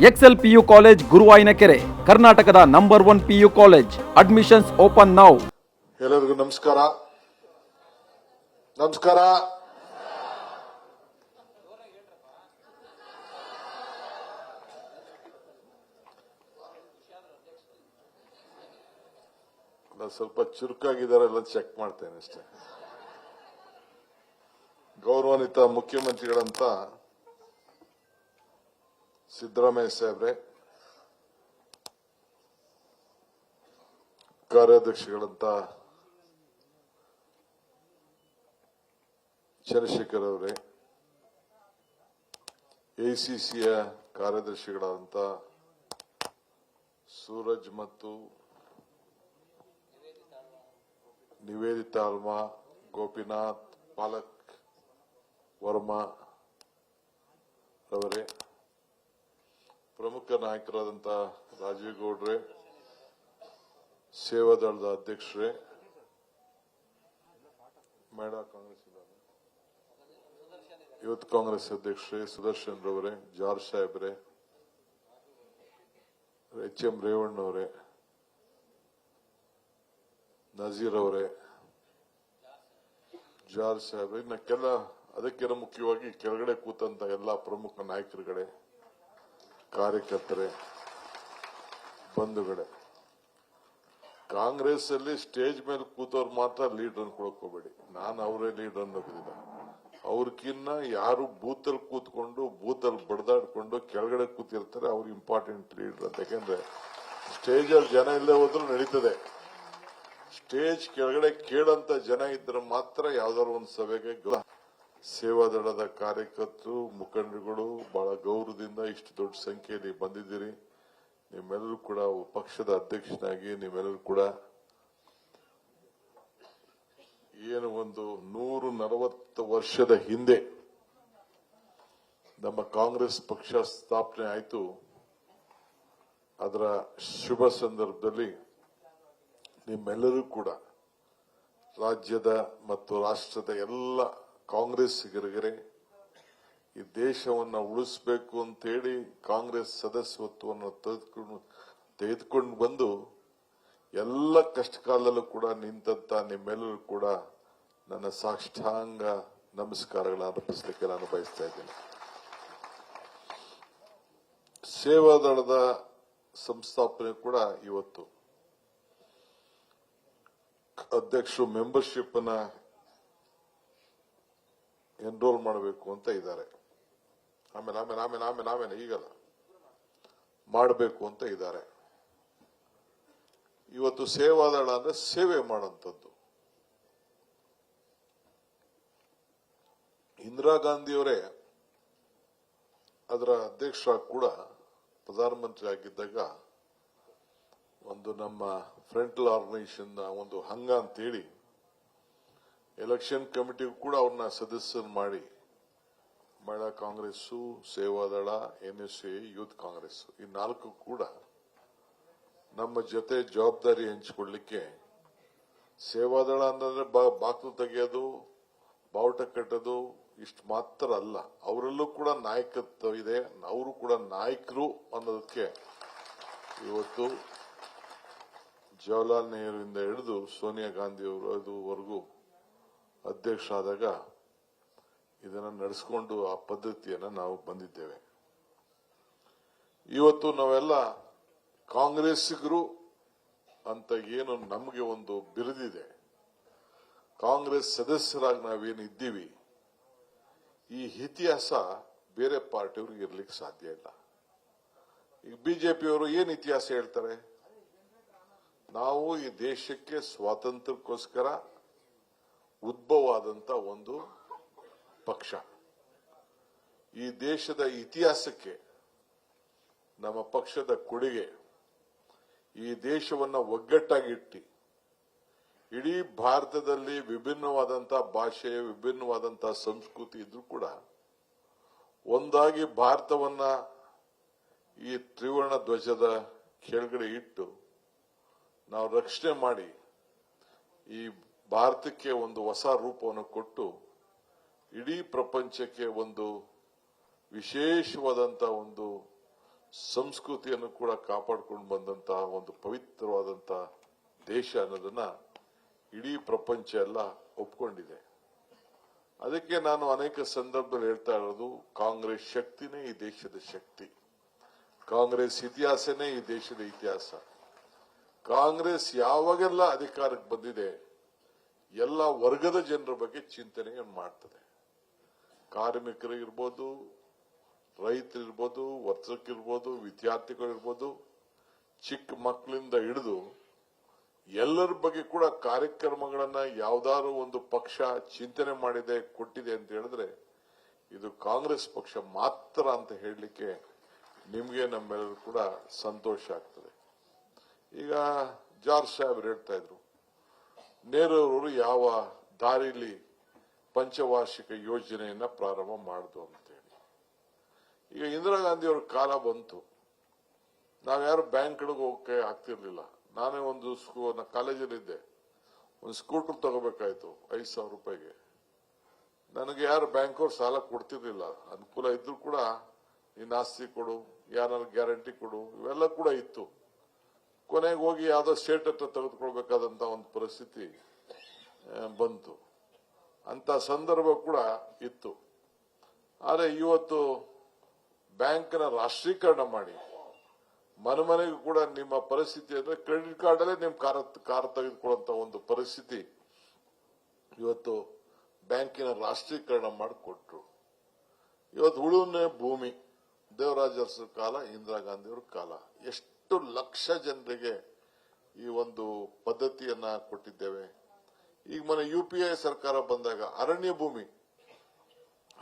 Excel PU college ಗುರುವಾಯಿನಕೆರೆ, ಕರ್ನಾಟಕದ number 1 PU college. Admissions open now. ಎಲ್ಲರಿಗೂ ನಮಸ್ಕಾರ. ಸ್ವಲ್ಪ ಚುರುಕಾಗಿದ್ದಾರೆಲ್ಲ ಚೆಕ್ ಮಾಡ್ತೇನೆ ಅಷ್ಟೇ. ಗೌರವಾನ್ವಿತ ಮುಖ್ಯಮಂತ್ರಿಗಳಂತ ಸಿದ್ದರಾಮಯ್ಯ ಸಾಹೇಬ್ರೆ, ಕಾರ್ಯಾಧ್ಯಕ್ಷಗಳಂತ ಚಂದ್ರಶೇಖರ್ ಅವರೇ, ಎಐಸಿಸಿಯ ಕಾರ್ಯದರ್ಶಿಗಳಾದಂತ ಸೂರಜ್ ಮತ್ತು ನಿವೇದಿತಾ ಅಲ್ಮಾ, ಗೋಪಿನಾಥ್, ಪಾಲಕ್ ವರ್ಮಾ ರವರೇ, ಪ್ರಮುಖ ನಾಯಕರಾದಂಥ ರಾಜೀವ್ ಗೌಡ್ರೆ, ಸೇವಾದಳದ ಅಧ್ಯಕ್ಷರೇ, ಮಹಿಳಾ ಕಾಂಗ್ರೆಸ್ ಯೂತ್ ಕಾಂಗ್ರೆಸ್ ಅಧ್ಯಕ್ಷರೇ ಸುದರ್ಶನ್ ರವರೇ, ಜಾರ್ಜ್ ಸಾಹೇಬ್ರೆ, ಎಚ್.ಎಂ. ರೇವಣ್ಣವರೇ, ನಜೀರ್ ಅವರೇ, ಜಾರ್ಜ್ ಸಾಹೇಬ್ರೆ, ಇನ್ನಕ್ಕೆಲ್ಲ ಅದಕ್ಕೆಲ್ಲ ಮುಖ್ಯವಾಗಿ ಕೆಳಗಡೆ ಕೂತಂತ ಎಲ್ಲ ಪ್ರಮುಖ ನಾಯಕರುಗಳೇ, ಕಾರ್ಯಕರ್ತರೇ, ಬಂಧುಗಳೇ, ಕಾಂಗ್ರೆಸ್ ಅಲ್ಲಿ ಸ್ಟೇಜ್ ಮೇಲೆ ಕೂತವ್ರು ಮಾತ್ರ ಲೀಡರ್ ಅನ್ಕೊಳಕ್ ಹೋಗ್ಬೇಡಿ. ನಾನು ಅವರೇ ಲೀಡರ್ ಅನ್ನೋದಿಲ್ಲ. ಅವ್ರಕ್ಕಿನ್ನ ಯಾರು ಬೂತಲ್ಲಿ ಕೂತ್ಕೊಂಡು ಬೂತಲ್ಲಿ ಬಡದಾಡ್ಕೊಂಡು ಕೆಳಗಡೆ ಕೂತಿರ್ತಾರೆ ಅವ್ರು ಇಂಪಾರ್ಟೆಂಟ್ ಲೀಡರ್ ಅಂತ. ಯಾಕೆಂದ್ರೆ ಸ್ಟೇಜ್ ಅಲ್ಲಿ ಜನ ಇಲ್ಲದೆ ಹೋದ್ರೂ ನಡೀತದೆ. ಸ್ಟೇಜ್ ಕೆಳಗಡೆ ಕೇಳಂತ ಜನ ಇದ್ರೆ ಮಾತ್ರ ಯಾವ್ದಾದ್ರು ಒಂದು ಸಭೆಗೆ. ಸೇವಾದಳದ ಕಾರ್ಯಕರ್ತರು, ಮುಖಂಡರುಗಳು ಬಹಳ ಗೌರವದಿಂದ ಇಷ್ಟು ದೊಡ್ಡ ಸಂಖ್ಯೆಯಲ್ಲಿ ಬಂದಿದ್ದೀರಿ. ನಿಮ್ಮೆಲ್ಲರೂ ಕೂಡ ಪಕ್ಷದ ಅಧ್ಯಕ್ಷನಾಗಿ ನಿಮ್ಮೆಲ್ಲರೂ ಕೂಡ ಏನು ಒಂದು 140 ವರ್ಷದ ಹಿಂದೆ ನಮ್ಮ ಕಾಂಗ್ರೆಸ್ ಪಕ್ಷ ಸ್ಥಾಪನೆ ಆಯಿತು. ಅದರ ಶುಭ ಸಂದರ್ಭದಲ್ಲಿ ನಿಮ್ಮೆಲ್ಲರೂ ಕೂಡ ರಾಜ್ಯದ ಮತ್ತು ರಾಷ್ಟ್ರದ ಎಲ್ಲ ಕಾಂಗ್ರೆಸ್ಸಿಗರಿಗೆ ಈ ದೇಶವನ್ನು ಉಳಿಸಬೇಕು ಅಂತೇಳಿ ಕಾಂಗ್ರೆಸ್ ಸದಸ್ಯತ್ವವನ್ನು ತೆಗೆದುಕೊಂಡು ಬಂದು ಎಲ್ಲ ಕಷ್ಟಕಾಲದಲ್ಲೂ ಕೂಡ ನಿಂತಂತ ನಿಮ್ಮೆಲ್ಲರೂ ಕೂಡ ನನ್ನ ಸಾಷ್ಟಾಂಗ ನಮಸ್ಕಾರಗಳನ್ನು ಅರ್ಪಿಸಲಿಕ್ಕೆ ನಾನು ಬಯಸ್ತಾ ಇದ್ದೇನೆ. ಸೇವಾದಳದ ಸಂಸ್ಥಾಪನೆ ಕೂಡ ಇವತ್ತು ಅಧ್ಯಕ್ಷರು ಮೆಂಬರ್ಶಿಪ್ ಅನ್ನ ಎನ್ರೋಲ್ ಮಾಡಬೇಕು ಅಂತ ಇದ್ದಾರೆ. ಆಮೇಲೆ ಈಗಲ್ಲ ಮಾಡಬೇಕು ಅಂತ ಇದ್ದಾರೆ. ಇವತ್ತು ಸೇವಾದಳ ಅಂದ್ರೆ ಸೇವೆ ಮಾಡುವಂಥದ್ದು. ಇಂದಿರಾ ಗಾಂಧಿಯವರೇ ಅದರ ಅಧ್ಯಕ್ಷ ಕೂಡ ಪ್ರಧಾನಮಂತ್ರಿ ಆಗಿದ್ದಾಗ ಒಂದು ನಮ್ಮ ಫ್ರಂಟಲ್ ಆರ್ಗನೈಸೇಷನ್ ಒಂದು ಹಂಗ ಅಂತೇಳಿ ಎಲೆಕ್ಷನ್ ಕಮಿಟಿಗೂ ಕೂಡ ಅವ್ರನ್ನ ಸದಸ್ಯರು ಮಾಡಿ ಮಹಿಳಾ ಕಾಂಗ್ರೆಸ್ಸು, ಸೇವಾದಳ, ಎನ್ಎಸ್ಎ, ಯೂತ್ ಕಾಂಗ್ರೆಸ್ ಈ 4 ಕೂಡ ನಮ್ಮ ಜೊತೆ ಜವಾಬ್ದಾರಿ ಹಂಚಿಕೊಳ್ಳಲಿಕ್ಕೆ. ಸೇವಾದಳ ಅಂತಂದ್ರೆ ಬಾಕ್ಲು ತೆಗೆಯೋದು, ಬಾವುಟ ಕಟ್ಟೋದು ಇಷ್ಟು ಮಾತ್ರ ಅಲ್ಲ, ಅವರಲ್ಲೂ ಕೂಡ ನಾಯಕತ್ವ ಇದೆ. ಅವರು ಕೂಡ ನಾಯಕರು ಅನ್ನೋದಕ್ಕೆ ಇವತ್ತು ಜವಾಹರ್ಲಾಲ್ ನೆಹರುವಿಂದ ಹಿಡಿದು ಸೋನಿಯಾ ಗಾಂಧಿ ಅವರವರೆಗೂ ಅಧ್ಯಕ್ಷ ಆದಾಗ ಇದನ್ನು ನಡೆಸಿಕೊಂಡು ಆ ಪದ್ಧತಿಯನ್ನು ನಾವು ಬಂದಿದ್ದೇವೆ. ಇವತ್ತು ನಾವೆಲ್ಲ ಕಾಂಗ್ರೆಸ್ಸಿಗರು ಅಂತ ಏನು ನಮಗೆ ಒಂದು ಬಿರುದಿದೆ, ಕಾಂಗ್ರೆಸ್ ಸದಸ್ಯರಾಗಿ ನಾವೇನು ಇದ್ದೀವಿ, ಈ ಇತಿಹಾಸ ಬೇರೆ ಪಾರ್ಟಿಯವ್ರಿಗೆ ಇರ್ಲಿಕ್ಕೆ ಸಾಧ್ಯ ಇಲ್ಲ. ಈಗ ಬಿಜೆಪಿಯವರು ಏನು ಇತಿಹಾಸ ಹೇಳ್ತಾರೆ, ನಾವು ಈ ದೇಶಕ್ಕೆ ಸ್ವಾತಂತ್ರ್ಯಕ್ಕೋಸ್ಕರ ಉದ್ಭವ ಆದಂತ ಒಂದು ಪಕ್ಷ, ಈ ದೇಶದ ಇತಿಹಾಸಕ್ಕೆ ನಮ್ಮ ಪಕ್ಷದ ಕೊಡುಗೆ, ಈ ದೇಶವನ್ನ ಒಗ್ಗಟ್ಟಾಗಿಟ್ಟು ಇಡೀ ಭಾರತದಲ್ಲಿ ವಿಭಿನ್ನವಾದಂತ ಭಾಷೆ, ವಿಭಿನ್ನವಾದಂತ ಸಂಸ್ಕೃತಿ ಇದ್ರೂ ಕೂಡ ಒಂದಾಗಿ ಭಾರತವನ್ನ ಈ ತ್ರಿವರ್ಣ ಧ್ವಜದ ಕೆಳಗಡೆ ಇಟ್ಟು ನಾವು ರಕ್ಷಣೆ ಮಾಡಿ ಈ ಭಾರತಕ್ಕೆ ಒಂದು ಹೊಸ ರೂಪವನ್ನು ಕೊಟ್ಟು ಇಡೀ ಪ್ರಪಂಚಕ್ಕೆ ಒಂದು ವಿಶೇಷವಾದಂತ ಒಂದು ಸಂಸ್ಕೃತಿಯನ್ನು ಕೂಡ ಕಾಪಾಡಿಕೊಂಡು ಬಂದಂತಹ ಒಂದು ಪವಿತ್ರವಾದಂತಹ ದೇಶ ಅನ್ನೋದನ್ನ ಇಡೀ ಪ್ರಪಂಚ ಎಲ್ಲ ಒಪ್ಕೊಂಡಿದೆ. ಅದಕ್ಕೆ ನಾನು ಅನೇಕ ಸಂದರ್ಭದಲ್ಲಿ ಹೇಳ್ತಾ ಇರೋದು, ಕಾಂಗ್ರೆಸ್ ಶಕ್ತಿನೇ ಈ ದೇಶದ ಶಕ್ತಿ, ಕಾಂಗ್ರೆಸ್ ಇತಿಹಾಸನೇ ಈ ದೇಶದ ಇತಿಹಾಸ. ಕಾಂಗ್ರೆಸ್ ಯಾವಾಗೆಲ್ಲ ಅಧಿಕಾರಕ್ಕೆ ಬಂದಿದೆ ಎಲ್ಲ ವರ್ಗದ ಜನರ ಬಗ್ಗೆ ಚಿಂತನೆಯನ್ನು ಮಾಡ್ತದೆ. ಕಾರ್ಮಿಕರಿರ್ಬೋದು, ರೈತರಿರ್ಬೋದು, ವರ್ತಕರಿರ್ಬೋದು, ವಿದ್ಯಾರ್ಥಿಗಳಿರ್ಬೋದು, ಚಿಕ್ಕ ಮಕ್ಕಳಿಂದ ಹಿಡಿದು ಎಲ್ಲರ ಬಗ್ಗೆ ಕೂಡ ಕಾರ್ಯಕ್ರಮಗಳನ್ನ ಯಾವ್ದಾದ್ರು ಒಂದು ಪಕ್ಷ ಚಿಂತನೆ ಮಾಡಿದೆ, ಕೊಟ್ಟಿದೆ ಅಂತ ಹೇಳಿದ್ರೆ ಇದು ಕಾಂಗ್ರೆಸ್ ಪಕ್ಷ ಮಾತ್ರ ಅಂತ ಹೇಳಲಿಕ್ಕೆ ನಿಮ್ಗೆ ನಮ್ಮೆಲ್ಲರೂ ಕೂಡ ಸಂತೋಷ ಆಗ್ತದೆ. ಈಗ ಜಾರ್ಜ್ ಸಾಹೇಬ್ ಹೇಳ್ತಾ ಇದ್ರು, ನೆಹರೂರವರು ಯಾವ ದಾರಿಲಿ ಪಂಚವಾರ್ಷಿಕ ಯೋಜನೆಯನ್ನ ಪ್ರಾರಂಭ ಮಾಡಿದ್ರು ಅಂತೇಳಿ. ಈಗ ಇಂದಿರಾ ಗಾಂಧಿ ಅವ್ರ ಕಾಲ ಬಂತು, ನಾವ್ಯಾರು ಬ್ಯಾಂಕ್ಗಳಿಗೆ ಹೋಗಕ್ಕೆ ಆಗ್ತಿರ್ಲಿಲ್ಲ. ನಾನೇ ಒಂದು ಕಾಲೇಜಲ್ಲಿದ್ದೆ, ಒಂದು ಸ್ಕೂಟರ್ ತಗೋಬೇಕಾಯ್ತು 5,000 ರೂಪಾಯಿಗೆ. ನನಗೆ ಯಾರು ಬ್ಯಾಂಕವ್ರು ಸಾಲ ಕೊಡ್ತಿರ್ಲಿಲ್ಲ. ಅನುಕೂಲ ಇದ್ರು ಕೂಡ ನೀನ್ ಆಸ್ತಿ ಕೊಡು, ಯಾರು ಗ್ಯಾರಂಟಿ ಕೊಡು, ಇವೆಲ್ಲ ಕೂಡ ಇತ್ತು. ಕೊನೆಗೆ ಹೋಗಿ ಯಾವ್ದೋ ಸ್ಟೇಟ್ ಹತ್ರ ತೆಗೆದುಕೊಳ್ಬೇಕಾದಂತ ಒಂದು ಪರಿಸ್ಥಿತಿ ಬಂತು. ಅಂತ ಸಂದರ್ಭ ಕೂಡ ಇತ್ತು. ಆದ್ರೆ ಇವತ್ತು ಬ್ಯಾಂಕ್ನ ರಾಷ್ಟ್ರೀಕರಣ ಮಾಡಿ ಮನೆಗೂ ಕೂಡ ನಿಮ್ಮ ಪರಿಸ್ಥಿತಿ ಅಂದ್ರೆ ಕ್ರೆಡಿಟ್ ಕಾರ್ಡ್ ಅಲ್ಲೇ ನಿಮ್ ಕಾರ್ ತೆಗೆದುಕೊಳ್ಳುವಂತ ಒಂದು ಪರಿಸ್ಥಿತಿ ಇವತ್ತು ಬ್ಯಾಂಕಿನ ರಾಷ್ಟ್ರೀಕರಣ ಮಾಡಿಕೊಟ್ರು. ಇವತ್ತು ಉಳುಮೆ ಭೂಮಿ ದೇವರಾಜ ಅರಸರ ಕಾಲ, ಇಂದಿರಾ ಗಾಂಧಿ ಅವರ ಕಾಲ, ಎಷ್ಟು ಲಕ್ಷ ಜನರಿಗೆ ಈ ಒಂದು ಪದ್ಧತಿಯನ್ನ ಕೊಟ್ಟಿದ್ದೇವೆ. ಈಗ ಮೊನ್ನೆ UPA ಸರ್ಕಾರ ಬಂದಾಗ ಅರಣ್ಯ ಭೂಮಿ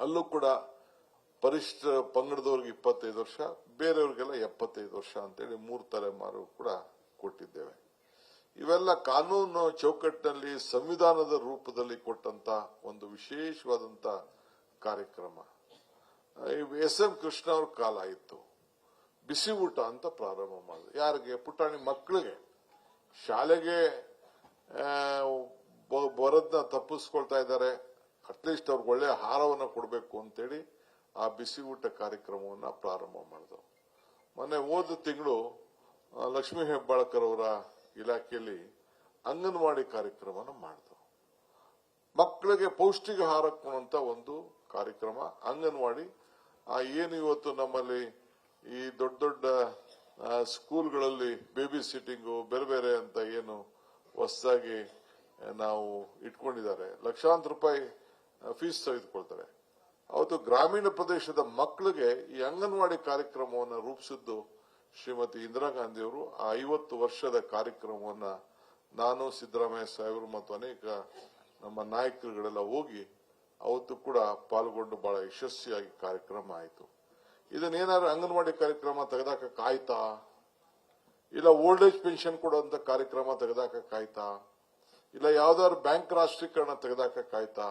ಅಲ್ಲೂ ಕೂಡ ಪರಿಷ್ಠ ಪಂಗಡದವ್ರಿಗೆ 25 ವರ್ಷ, ಬೇರೆಯವ್ರಿಗೆಲ್ಲ 75 ವರ್ಷ ಅಂತೇಳಿ 3 ತಲೆಮಾರು ಕೂಡ ಕೊಟ್ಟಿದ್ದೇವೆ. ಇವೆಲ್ಲ ಕಾನೂನು ಚೌಕಟ್ಟಿನಲ್ಲಿ ಸಂವಿಧಾನದ ರೂಪದಲ್ಲಿ ಕೊಟ್ಟಂತ ಒಂದು ವಿಶೇಷವಾದಂತ ಕಾರ್ಯಕ್ರಮ. SM ಕೃಷ್ಣ ಅವ್ರ ಕಾಲ ಇತ್ತು, ಬಿಸಿ ಊಟ ಅಂತ ಪ್ರಾರಂಭ ಮಾಡಿದ್ರು. ಯಾರಿಗೆ? ಪುಟಾಣಿ ಮಕ್ಕಳಿಗೆ. ಶಾಲೆಗೆ ಬರೋದನ್ನ ತಪ್ಪಿಸ್ಕೊಳ್ತಾ ಇದ್ದಾರೆ, ಅಟ್ಲೀಸ್ಟ್ ಅವ್ರಿಗೆ ಒಳ್ಳೆ ಆಹಾರವನ್ನ ಕೊಡಬೇಕು ಅಂತೇಳಿ ಆ ಬಿಸಿ ಊಟ ಕಾರ್ಯಕ್ರಮವನ್ನ ಪ್ರಾರಂಭ ಮಾಡಿದ್ರು. ಮೊನ್ನೆ ಹೋದ ತಿಂಗಳು ಲಕ್ಷ್ಮೀ ಹೆಬ್ಬಾಳ್ಕರ್ ಅವರ ಇಲಾಖೆಯಲ್ಲಿ ಅಂಗನವಾಡಿ ಕಾರ್ಯಕ್ರಮನ ಮಾಡಿದ್ರು. ಮಕ್ಕಳಿಗೆ ಪೌಷ್ಟಿಕ ಆಹಾರ ಕೊಡುವಂತ ಒಂದು ಕಾರ್ಯಕ್ರಮ ಅಂಗನವಾಡಿ. ಏನು ಇವತ್ತು ನಮ್ಮಲ್ಲಿ ಈ ದೊಡ್ಡ ದೊಡ್ಡ ಸ್ಕೂಲ್ಗಳಲ್ಲಿ ಬೇಬಿ ಸಿಟ್ಟಿಂಗು ಬೇರೆ ಬೇರೆ ಅಂತ ಏನು ಹೊಸದಾಗಿ ನಾವು ಇಟ್ಕೊಂಡಿದ್ದಾರೆ, ಲಕ್ಷಾಂತರ ರೂಪಾಯಿ ಫೀಸ್ ತೆಗೆದುಕೊಳ್ತಾರೆ. ಅವತ್ತು ಗ್ರಾಮೀಣ ಪ್ರದೇಶದ ಮಕ್ಕಳಿಗೆ ಈ ಅಂಗನವಾಡಿ ಕಾರ್ಯಕ್ರಮವನ್ನು ರೂಪಿಸಿದ್ದು ಶ್ರೀಮತಿ ಇಂದಿರಾ ಗಾಂಧಿ ಅವರು. ಆ 50 ವರ್ಷದ ಕಾರ್ಯಕ್ರಮವನ್ನ ನಾನು, ಸಿದ್ದರಾಮಯ್ಯ ಸಾಹೇಬರು ಮತ್ತು ಅನೇಕ ನಮ್ಮ ನಾಯಕರುಗಳೆಲ್ಲ ಹೋಗಿ ಅವತ್ತು ಕೂಡ ಪಾಲ್ಗೊಂಡು ಬಹಳ ಯಶಸ್ವಿಯಾಗಿ ಕಾರ್ಯಕ್ರಮ ಆಯಿತು. ಇದನ್ನೇನಾದ್ರು ಅಂಗನವಾಡಿ ಕಾರ್ಯಕ್ರಮ ತೆಗೆದಾಕಾಯ್ತಾ? ಇಲ್ಲ ಓಲ್ಡ್ ಏಜ್ ಪೆನ್ಷನ್ ಕೊಡುವಂತ ಕಾರ್ಯಕ್ರಮ ತೆಗೆದಾಕಾಯ್ತಾ? ಇಲ್ಲ ಯಾವ್ದಾದ್ರು ಬ್ಯಾಂಕ್ ರಾಷ್ಟ್ರೀಕರಣ ತೆಗೆದಾಕಾಯ್ತಾ?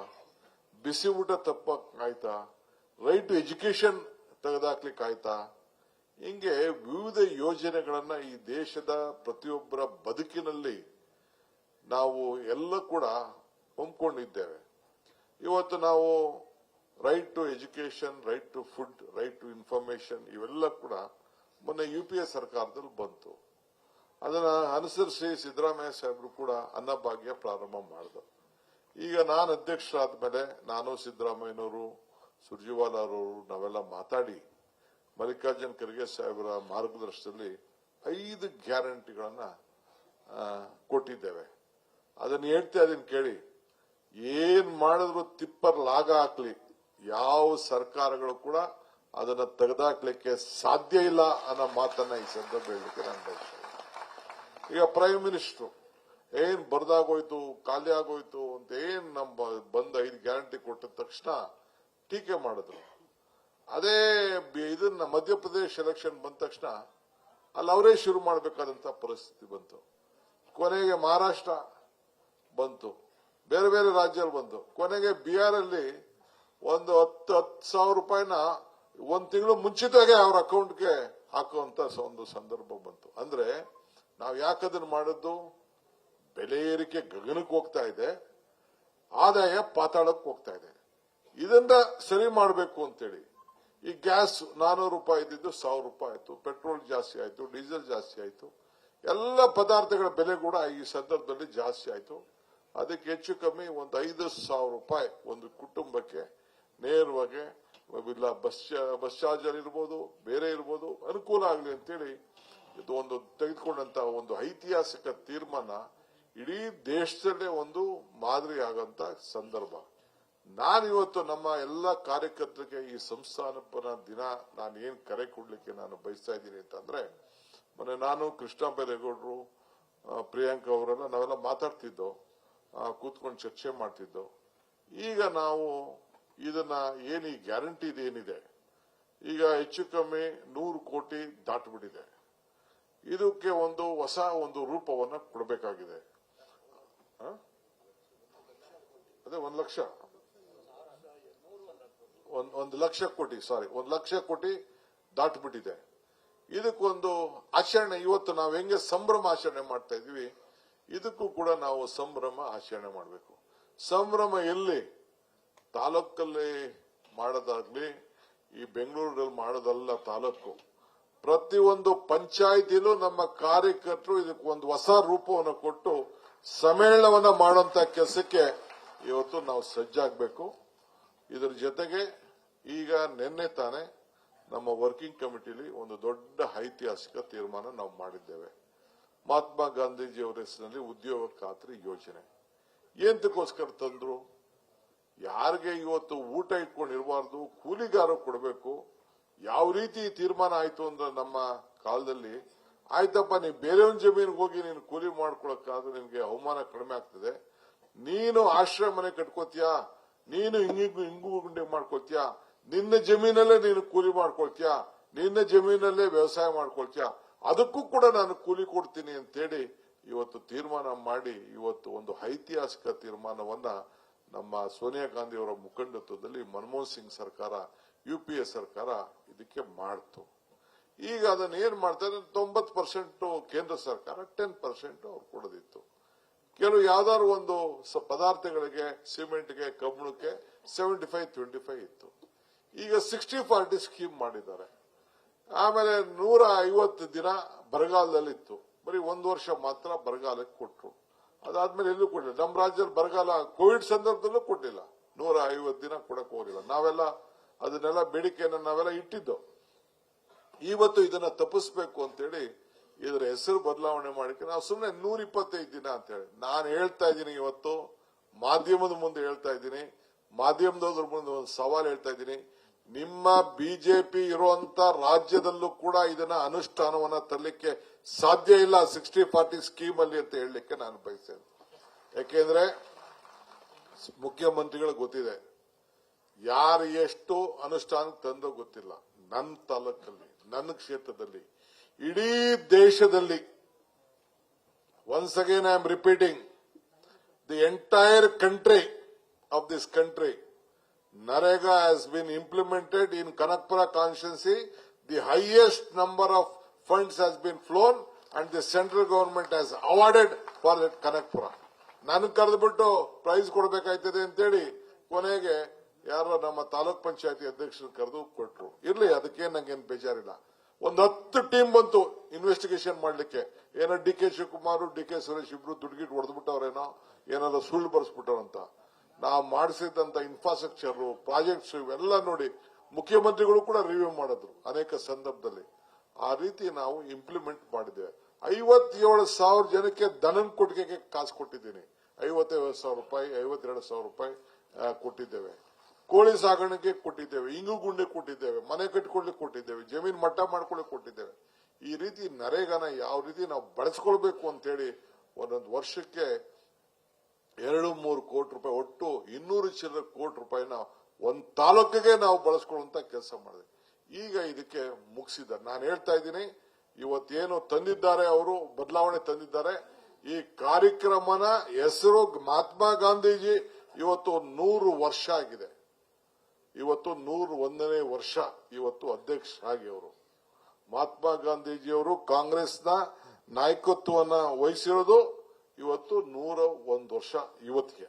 ಬಿಸಿ ಊಟ ತಪ್ಪಕ್ಕಾಯ್ತಾ? ರೈಟ್ ಟು ಎಜುಕೇಶನ್ ತೆಗೆದಾಕ್ಲಿಕ್ಕಾಯ್ತಾ? ಹಿಂಗೆ ವಿವಿಧ ಯೋಜನೆಗಳನ್ನ ಈ ದೇಶದ ಪ್ರತಿಯೊಬ್ಬರ ಬದುಕಿನಲ್ಲಿ ನಾವು ಎಲ್ಲ ಕೂಡ ಹೊಂದ್ಕೊಂಡಿದ್ದೇವೆ. ಇವತ್ತು ನಾವು right to education, right to food, right to information ಇವೆಲ್ಲ ಕೂಡ ಮೊನ್ನೆ UPA ಸರ್ಕಾರದಲ್ಲಿ ಬಂತು. ಅದನ್ನ ಅನುಸರಿಸಿ ಸಿದ್ದರಾಮಯ್ಯ ಸಾಹೇಬರು ಕೂಡ ಅನ್ನಭಾಗ್ಯ ಪ್ರಾರಂಭ ಮಾಡಿದ್ರು. ಈಗ ನಾನು ಅಧ್ಯಕ್ಷರಾದ ಮೇಲೆ ನಾನು, ಸಿದ್ದರಾಮಯ್ಯನವರು, ಸುರ್ಜೇವಾಲಾ ಅವರು ನಾವೆಲ್ಲ ಮಾತಾಡಿ ಮಲ್ಲಿಕಾರ್ಜುನ್ ಖರ್ಗೆ ಸಾಹೇಬರ ಮಾರ್ಗದರ್ಶನದಲ್ಲಿ 5 ಗ್ಯಾರಂಟಿಗಳನ್ನ ಕೊಟ್ಟಿದ್ದೇವೆ. ಅದನ್ನ ಅದನ್ನ ಕೇಳಿ, ಏನ್ ಮಾಡಿದ್ರು ತಿಪ್ಪರ್ ಲಾಗ ಹಾಕ್ಲಿ ಯಾವ ಸರ್ಕಾರಗಳು ಕೂಡ ಅದನ್ನ ತೆಗೆದಾಕ್ಲಿಕ್ಕೆ ಸಾಧ್ಯ ಇಲ್ಲ ಅನ್ನೋ ಮಾತನ್ನ ಈ ಸಂದರ್ಭ ಹೇಳಲಿಕ್ಕೆ ನಾನು ಬಯಸ್ತೇನೆ. ಈಗ ಪ್ರೈಮ್ ಮಿನಿಸ್ಟರ್ ಏನ್ ಬರ್ದಾಗೋಯ್ತು, ಖಾಲಿ ಆಗೋಯ್ತು ಅಂತ ಏನ್ ನಮ್ಮ ಬಂದ 5 ಗ್ಯಾರಂಟಿ ಕೊಟ್ಟ ತಕ್ಷಣ ಟೀಕೆ ಮಾಡಿದ್ರು. ಅದೇ ಇದನ್ನ ಮಧ್ಯಪ್ರದೇಶ ಎಲೆಕ್ಷನ್ ಬಂದ ತಕ್ಷಣ ಅಲ್ಲಿ ಅವರೇ ಶುರು ಮಾಡಬೇಕಾದಂತ ಪರಿಸ್ಥಿತಿ ಬಂತು. ಕೊನೆಗೆ ಮಹಾರಾಷ್ಟ್ರ ಬಂತು, ಬೇರೆ ಬೇರೆ ರಾಜ್ಯಗಳು ಬಂತು. ಕೊನೆಗೆ ಬಿಹಾರ್ ಅಲ್ಲಿ ಒಂದು 10,000 ರೂಪಾಯಿನ 1 ತಿಂಗಳು ಮುಂಚಿತವಾಗಿ ಅವ್ರ ಅಕೌಂಟ್ಗೆ ಹಾಕುವಂತ ಒಂದು ಸಂದರ್ಭ ಬಂತು. ಅಂದ್ರೆ ನಾವು ಯಾಕದನ್ನ ಮಾಡಿದ್ದು? ಬೆಲೆ ಏರಿಕೆ ಗಗನಕ್ಕೆ ಹೋಗ್ತಾ ಇದೆ, ಆದಾಯ ಪಾತಾಳಕ್ಕೆ ಹೋಗ್ತಾ ಇದೆ. ಇದನ್ನ ಸರಿ ಮಾಡಬೇಕು ಅಂತೇಳಿ ಈ ಗ್ಯಾಸ್ 400 ರೂಪಾಯಿ ಇದ್ದಿದ್ದು 1000 ರೂಪಾಯಿ ಆಯ್ತು, ಪೆಟ್ರೋಲ್ ಜಾಸ್ತಿ ಆಯ್ತು, ಡೀಸೆಲ್ ಜಾಸ್ತಿ ಆಯ್ತು, ಎಲ್ಲ ಪದಾರ್ಥಗಳ ಬೆಲೆ ಕೂಡ ಈ ಸಂದರ್ಭದಲ್ಲಿ ಜಾಸ್ತಿ ಆಯ್ತು. ಅದಕ್ಕೆ ಹೆಚ್ಚು ಕಮ್ಮಿ ಒಂದು 5,000 ರೂಪಾಯಿ ಒಂದು ಕುಟುಂಬಕ್ಕೆ ನೇರವಾಗಿ ಇಲ್ಲ ಬಸ್ ಚಾರ್ಜ್ ಇರ್ಬೋದು, ಬೇರೆ ಇರ್ಬೋದು, ಅನುಕೂಲ ಆಗಲಿ ಅಂತೇಳಿ ಇದು ಒಂದು ತೆಗೆದುಕೊಂಡಂತ ಒಂದು ಐತಿಹಾಸಿಕ ತೀರ್ಮಾನ ಇಡೀ ದೇಶದಲ್ಲೇ ಒಂದು ಮಾದರಿ ಆಗಂತ ಸಂದರ್ಭ. ನಾನಿವತ್ತು ನಮ್ಮ ಎಲ್ಲ ಕಾರ್ಯಕರ್ತರಿಗೆ ಈ ಸಂಸ್ಥಾಪನಾ ದಿನ ನಾನು ಏನ್ ಕರೆ ಕೊಡ್ಲಿಕ್ಕೆ ನಾನು ಬಯಸ್ತಾ ಇದ್ದೀನಿ ಅಂತಂದ್ರೆ, ಮೊನ್ನೆ ನಾನು ಕೃಷ್ಣ ಬೈರೇಗೌಡರು, ಪ್ರಿಯಾಂಕಾ ಅವರೆಲ್ಲ ನಾವೆಲ್ಲ ಮಾತಾಡ್ತಿದ್ದೋ, ಕೂತ್ಕೊಂಡು ಚರ್ಚೆ ಮಾಡ್ತಿದ್ದೋ. ಈಗ ನಾವು ಇದನ್ನ ಏನು ಈ ಗ್ಯಾರಂಟಿ ಏನಿದೆ, ಈಗ ಹೆಚ್ಚು ಕಮ್ಮಿ 100 ಕೋಟಿ ದಾಟಿಬಿಟ್ಟಿದೆ. ಇದಕ್ಕೆ ಒಂದು ಹೊಸ ಒಂದು ರೂಪವನ್ನ ಕೊಡಬೇಕಾಗಿದೆ. ಅದೇ 1 ಲಕ್ಷ 1 ಲಕ್ಷ ಕೋಟಿ, ಸಾರಿ 1 ಲಕ್ಷ ಕೋಟಿ ದಾಟಿಬಿಟ್ಟಿದೆ. ಇದಕ್ಕೊಂದು ಆಚರಣೆ, ಇವತ್ತು ನಾವು ಹೆಂಗೆ ಸಂಭ್ರಮ ಆಚರಣೆ ಮಾಡ್ತಾ ಇದೀವಿ, ಇದಕ್ಕೂ ಕೂಡ ನಾವು ಸಂಭ್ರಮ ಆಚರಣೆ ಮಾಡಬೇಕು. ಸಂಭ್ರಮ ಎಲ್ಲಿ ತಾಲೂಕಲ್ಲಿ ಮಾಡೋದಾಗ್ಲಿ, ಈ ಬೆಂಗಳೂರಲ್ಲಿ ಮಾಡೋದಲ್ಲ. ತಾಲೂಕು ಪ್ರತಿಯೊಂದು ಪಂಚಾಯಿತಿಲೂ ನಮ್ಮ ಕಾರ್ಯಕರ್ತರು ಇದಕ್ಕೆ ಒಂದು ಹೊಸ ರೂಪವನ್ನು ಕೊಟ್ಟು ಸಮ್ಮೇಳನವನ್ನ ಮಾಡುವಂತ ಕೆಲಸಕ್ಕೆ ಇವತ್ತು ನಾವು ಸಜ್ಜಾಗಬೇಕು. ಇದರ ಜೊತೆಗೆ ಈಗ ನಿನ್ನೆ ತಾನೇ ನಮ್ಮ ವರ್ಕಿಂಗ್ ಕಮಿಟಿಲಿ ಒಂದು ದೊಡ್ಡ ಐತಿಹಾಸಿಕ ತೀರ್ಮಾನ ನಾವು ಮಾಡಿದ್ದೇವೆ. ಮಹಾತ್ಮ ಗಾಂಧೀಜಿಯವರ ಹೆಸರಿನಲ್ಲಿ ಉದ್ಯೋಗ ಖಾತ್ರಿ ಯೋಜನೆ ಎಂತಕ್ಕೋಸ್ಕರ ತಂದ್ರು? ಯಾರಿಗೆ ಇವತ್ತು ಊಟ ಇಟ್ಕೊಂಡಿರಬಾರ್ದು, ಕೂಲಿಗಾರ ಕೊಡಬೇಕು. ಯಾವ ರೀತಿ ತೀರ್ಮಾನ ಆಯ್ತು ಅಂದ್ರೆ ನಮ್ಮ ಕಾಲದಲ್ಲಿ, ಆಯ್ತಪ್ಪ ನೀನು ಬೇರೆಯವ್ನ ಜಮೀನಿಗೆ ಹೋಗಿ ನೀನು ಕೂಲಿ ಮಾಡ್ಕೊಳಕ್ಕಾದ್ರೆ ನಿನ್ಗೆ ಅವಮಾನ ಕಡಿಮೆ ಆಗ್ತದೆ, ನೀನು ಆಶ್ರಯ ಮನೆ ಕಟ್ಕೋತೀಯಾ, ನೀನು ಹಿಂಗು ಗುಂಡೆ ಮಾಡ್ಕೋತೀಯಾ, ನಿನ್ನ ಜಮೀನಲ್ಲೇ ನೀನು ಕೂಲಿ ಮಾಡ್ಕೊಳ್ತೀಯಾ, ನಿನ್ನ ಜಮೀನಲ್ಲೇ ವ್ಯವಸಾಯ ಮಾಡ್ಕೊಳ್ತೀಯಾ, ಅದಕ್ಕೂ ಕೂಡ ನಾನು ಕೂಲಿ ಕೊಡ್ತೀನಿ ಅಂತೇಳಿ ಇವತ್ತು ತೀರ್ಮಾನ ಮಾಡಿ, ಇವತ್ತು ಒಂದು ಐತಿಹಾಸಿಕ ತೀರ್ಮಾನವನ್ನ ನಮ್ಮ ಸೋನಿಯಾ ಗಾಂಧಿ ಅವರ ಮುಖಂಡತ್ವದಲ್ಲಿ ಮನಮೋಹನ್ ಸಿಂಗ್ ಸರ್ಕಾರ, UPA ಸರ್ಕಾರ ಇದಕ್ಕೆ ಮಾಡ್ತು. ಈಗ ಅದನ್ನ ಏನ್ ಮಾಡ್ತಾರೆ, 90% ಕೇಂದ್ರ ಸರ್ಕಾರ, 10% ಅವ್ರು ಕೊಡೋದಿತ್ತು. ಕೆಲವು ಯಾವ್ದಾದ್ರು ಒಂದು ಪದಾರ್ಥಗಳಿಗೆ, ಸಿಮೆಂಟ್ಗೆ, ಕಬ್ಬಿಣಕ್ಕೆ 75-25 ಇತ್ತು. ಈಗ 60-40 ಸ್ಕೀಮ್ ಮಾಡಿದ್ದಾರೆ. ಆಮೇಲೆ 150 ದಿನ ಬರಗಾಲದಲ್ಲಿತ್ತು, ಬರೀ 1 ವರ್ಷ ಮಾತ್ರ ಬರಗಾಲಕ್ಕೆ ಕೊಟ್ರು. ಅದಾದ್ಮೇಲೆ ಎಲ್ಲೂ ಕೊಟ್ಟಿಲ್ಲ. ನಮ್ಮ ರಾಜ್ಯದಲ್ಲಿ ಬರಗಾಲ ಕೋವಿಡ್ ಸಂದರ್ಭದಲ್ಲೂ ಕೊಟ್ಟಿಲ್ಲ, 150 ದಿನ ಕೊಡಕ್ ಹೋಗಿಲ್ಲ. ನಾವೆಲ್ಲ ಅದನ್ನೆಲ್ಲ ಬೇಡಿಕೆಯನ್ನು ನಾವೆಲ್ಲ ಇಟ್ಟಿದ್ದು. ಇವತ್ತು ಇದನ್ನ ತಪ್ಪಿಸ್ಬೇಕು ಅಂತೇಳಿ ಇದರ ಹೆಸರು ಬದಲಾವಣೆ ಮಾಡಿಕೆ ನಾವು ಸುಮ್ಮನೆ 125 ದಿನ ಅಂತ ಹೇಳಿ ನಾನು ಹೇಳ್ತಾ ಇದ್ದೀನಿ. ಇವತ್ತು ಮಾಧ್ಯಮದ ಮುಂದೆ ಹೇಳ್ತಾ ಇದ್ದೀನಿ, ಮಾಧ್ಯಮದವ್ರ ಮುಂದೆ ಒಂದು ಸವಾಲು ಹೇಳ್ತಾ ಇದ್ದೀನಿ. ನಿಮ್ಮ ಬಿಜೆಪಿ ಇರುವಂತ ರಾಜ್ಯದಲ್ಲೂ ಕೂಡ ಇದನ್ನ ಅನುಷ್ಠಾನವನ್ನ ತರಲಿಕ್ಕೆ ಸಾಧ್ಯ ಇಲ್ಲ 60-40 ಸ್ಕೀಮ್ ಅಲ್ಲಿ ಅಂತ ಹೇಳಲಿಕ್ಕೆ ನಾನು ಬಯಸ್ತೇನೆ. ಯಾಕೆಂದ್ರೆ ಮುಖ್ಯಮಂತ್ರಿಗಳಿಗೆ ಗೊತ್ತಿದೆ ಯಾರು ಎಷ್ಟು ಅನುಷ್ಠಾನ ತಂದೋ ಗೊತ್ತಿಲ್ಲ. ನನ್ನ ತಾಲೂಕಲ್ಲಿ, ನನ್ನ ಕ್ಷೇತ್ರದಲ್ಲಿ, ಇಡೀ ದೇಶದಲ್ಲಿ, once again I am repeating, the entire country of this country, Narega has been implemented in Kanakpura constituency. The highest number of funds has been flown and the central government has awarded for that Kanakpura. ನಾನು ಕರೆದುಬಿಟ್ಟು price ಕೊಡಬೇಕಾಯ್ತದೆ ಅಂತೇಳಿ ಕೊನೆಗೆ ಯಾರೋ ನಮ್ಮ ತಾಲೂಕ್ ಪಂಚಾಯತಿ ಅಧ್ಯಕ್ಷರು ಕರೆದು ಕೊಟ್ರು. ಇರ್ಲಿ, ಅದಕ್ಕೆ ನಂಗೇನು ಬೇಜಾರಿಲ್ಲ. ಒಂದು 10 ಟೀಮ್ ಬಂತು ಇನ್ವೆಸ್ಟಿಗೇಷನ್ ಮಾಡ್ಲಿಕ್ಕೆ. ಏನೋ DK ಶಿವಕುಮಾರ್, DK ಸುರೇಶ್ ಇಬ್ರು ದುಡ್ಗಿಟ್ ಹೊಡೆದ್ಬಿಟ್ಟವ್ರೇನೋ, ಏನಾದ್ರು ಸುಳ್ಳು ಬರ್ಸ್ಬಿಟ್ಟವ್ರಂತ. ನಾವು ಮಾಡಿಸಿದಂತ ಇನ್ಫ್ರಾಸ್ಟ್ರಕ್ಚರ್ ಪ್ರಾಜೆಕ್ಟ್ಸ್ ಇವೆಲ್ಲ ನೋಡಿ ಮುಖ್ಯಮಂತ್ರಿಗಳು ಕೂಡ ರಿವ್ಯೂ ಮಾಡಿದ್ರು ಅನೇಕ ಸಂದರ್ಭದಲ್ಲಿ. ಆ ರೀತಿ ನಾವು ಇಂಪ್ಲಿಮೆಂಟ್ ಮಾಡಿದ್ದೇವೆ. 57,000 ಜನಕ್ಕೆ ದನನ್ ಕೊಟ್ಟಿಗೆಗೆ ಕಾಸು ಕೊಟ್ಟಿದ್ದೀನಿ. 55,000 ರೂಪಾಯಿ, 52,000 ರೂಪಾಯಿ ಕೊಟ್ಟಿದ್ದೇವೆ. ಕೋಳಿ ಸಾಗಾಣಿಕೆ ಕೊಟ್ಟಿದ್ದೇವೆ, ಇಂಗು ಗುಂಡೆ ಕೊಟ್ಟಿದ್ದೇವೆ, ಮನೆ ಕಟ್ಕೊಳ್ಳಿಕ್ಕೆ ಕೊಟ್ಟಿದ್ದೇವೆ, ಜಮೀನು ಮಟ್ಟ ಮಾಡ್ಕೊಳ್ಳಿಕ್ಕೆ ಕೊಟ್ಟಿದ್ದೇವೆ. ಈ ರೀತಿ ನರೇಗಾನ ಯಾವ ರೀತಿ ನಾವು ಬಳಸ್ಕೊಳ್ಬೇಕು ಅಂತೇಳಿ ಒಂದೊಂದು ವರ್ಷಕ್ಕೆ 2-3 ಕೋಟಿ ರೂಪಾಯಿ, ಒಟ್ಟು 200 ಚಿಲ್ಲರೆ ಕೋಟಿ ರೂಪಾಯಿನ ಒಂದು ತಾಲೂಕಿಗೆ ನಾವು ಬಳಸ್ಕೊಳ್ಳುವಂತ ಕೆಲಸ ಮಾಡಿದೆ. ಈಗ ಇದಕ್ಕೆ ಮುಗಿಸಿದ್ದಾರೆ. ನಾನು ಹೇಳ್ತಾ ಇದ್ದೀನಿ, ಇವತ್ತೇನು ತಂದಿದ್ದಾರೆ ಅವರು ಬದಲಾವಣೆ ತಂದಿದ್ದಾರೆ. ಈ ಕಾರ್ಯಕ್ರಮನ ಹೆಸರು ಮಹಾತ್ಮ ಗಾಂಧೀಜಿ ಇವತ್ತು 100 ವರ್ಷ ಆಗಿದೆ. ಇವತ್ತು 101ನೇ ವರ್ಷ ಇವತ್ತು ಅಧ್ಯಕ್ಷರಾಗಿ ಅವರು ಮಹಾತ್ಮ ಗಾಂಧೀಜಿಯವರು ಕಾಂಗ್ರೆಸ್ನ ನಾಯಕತ್ವವನ್ನು ವಹಿಸಿರೋದು ಇವತ್ತು 101 ವರ್ಷ ಇವತ್ತಿಗೆ.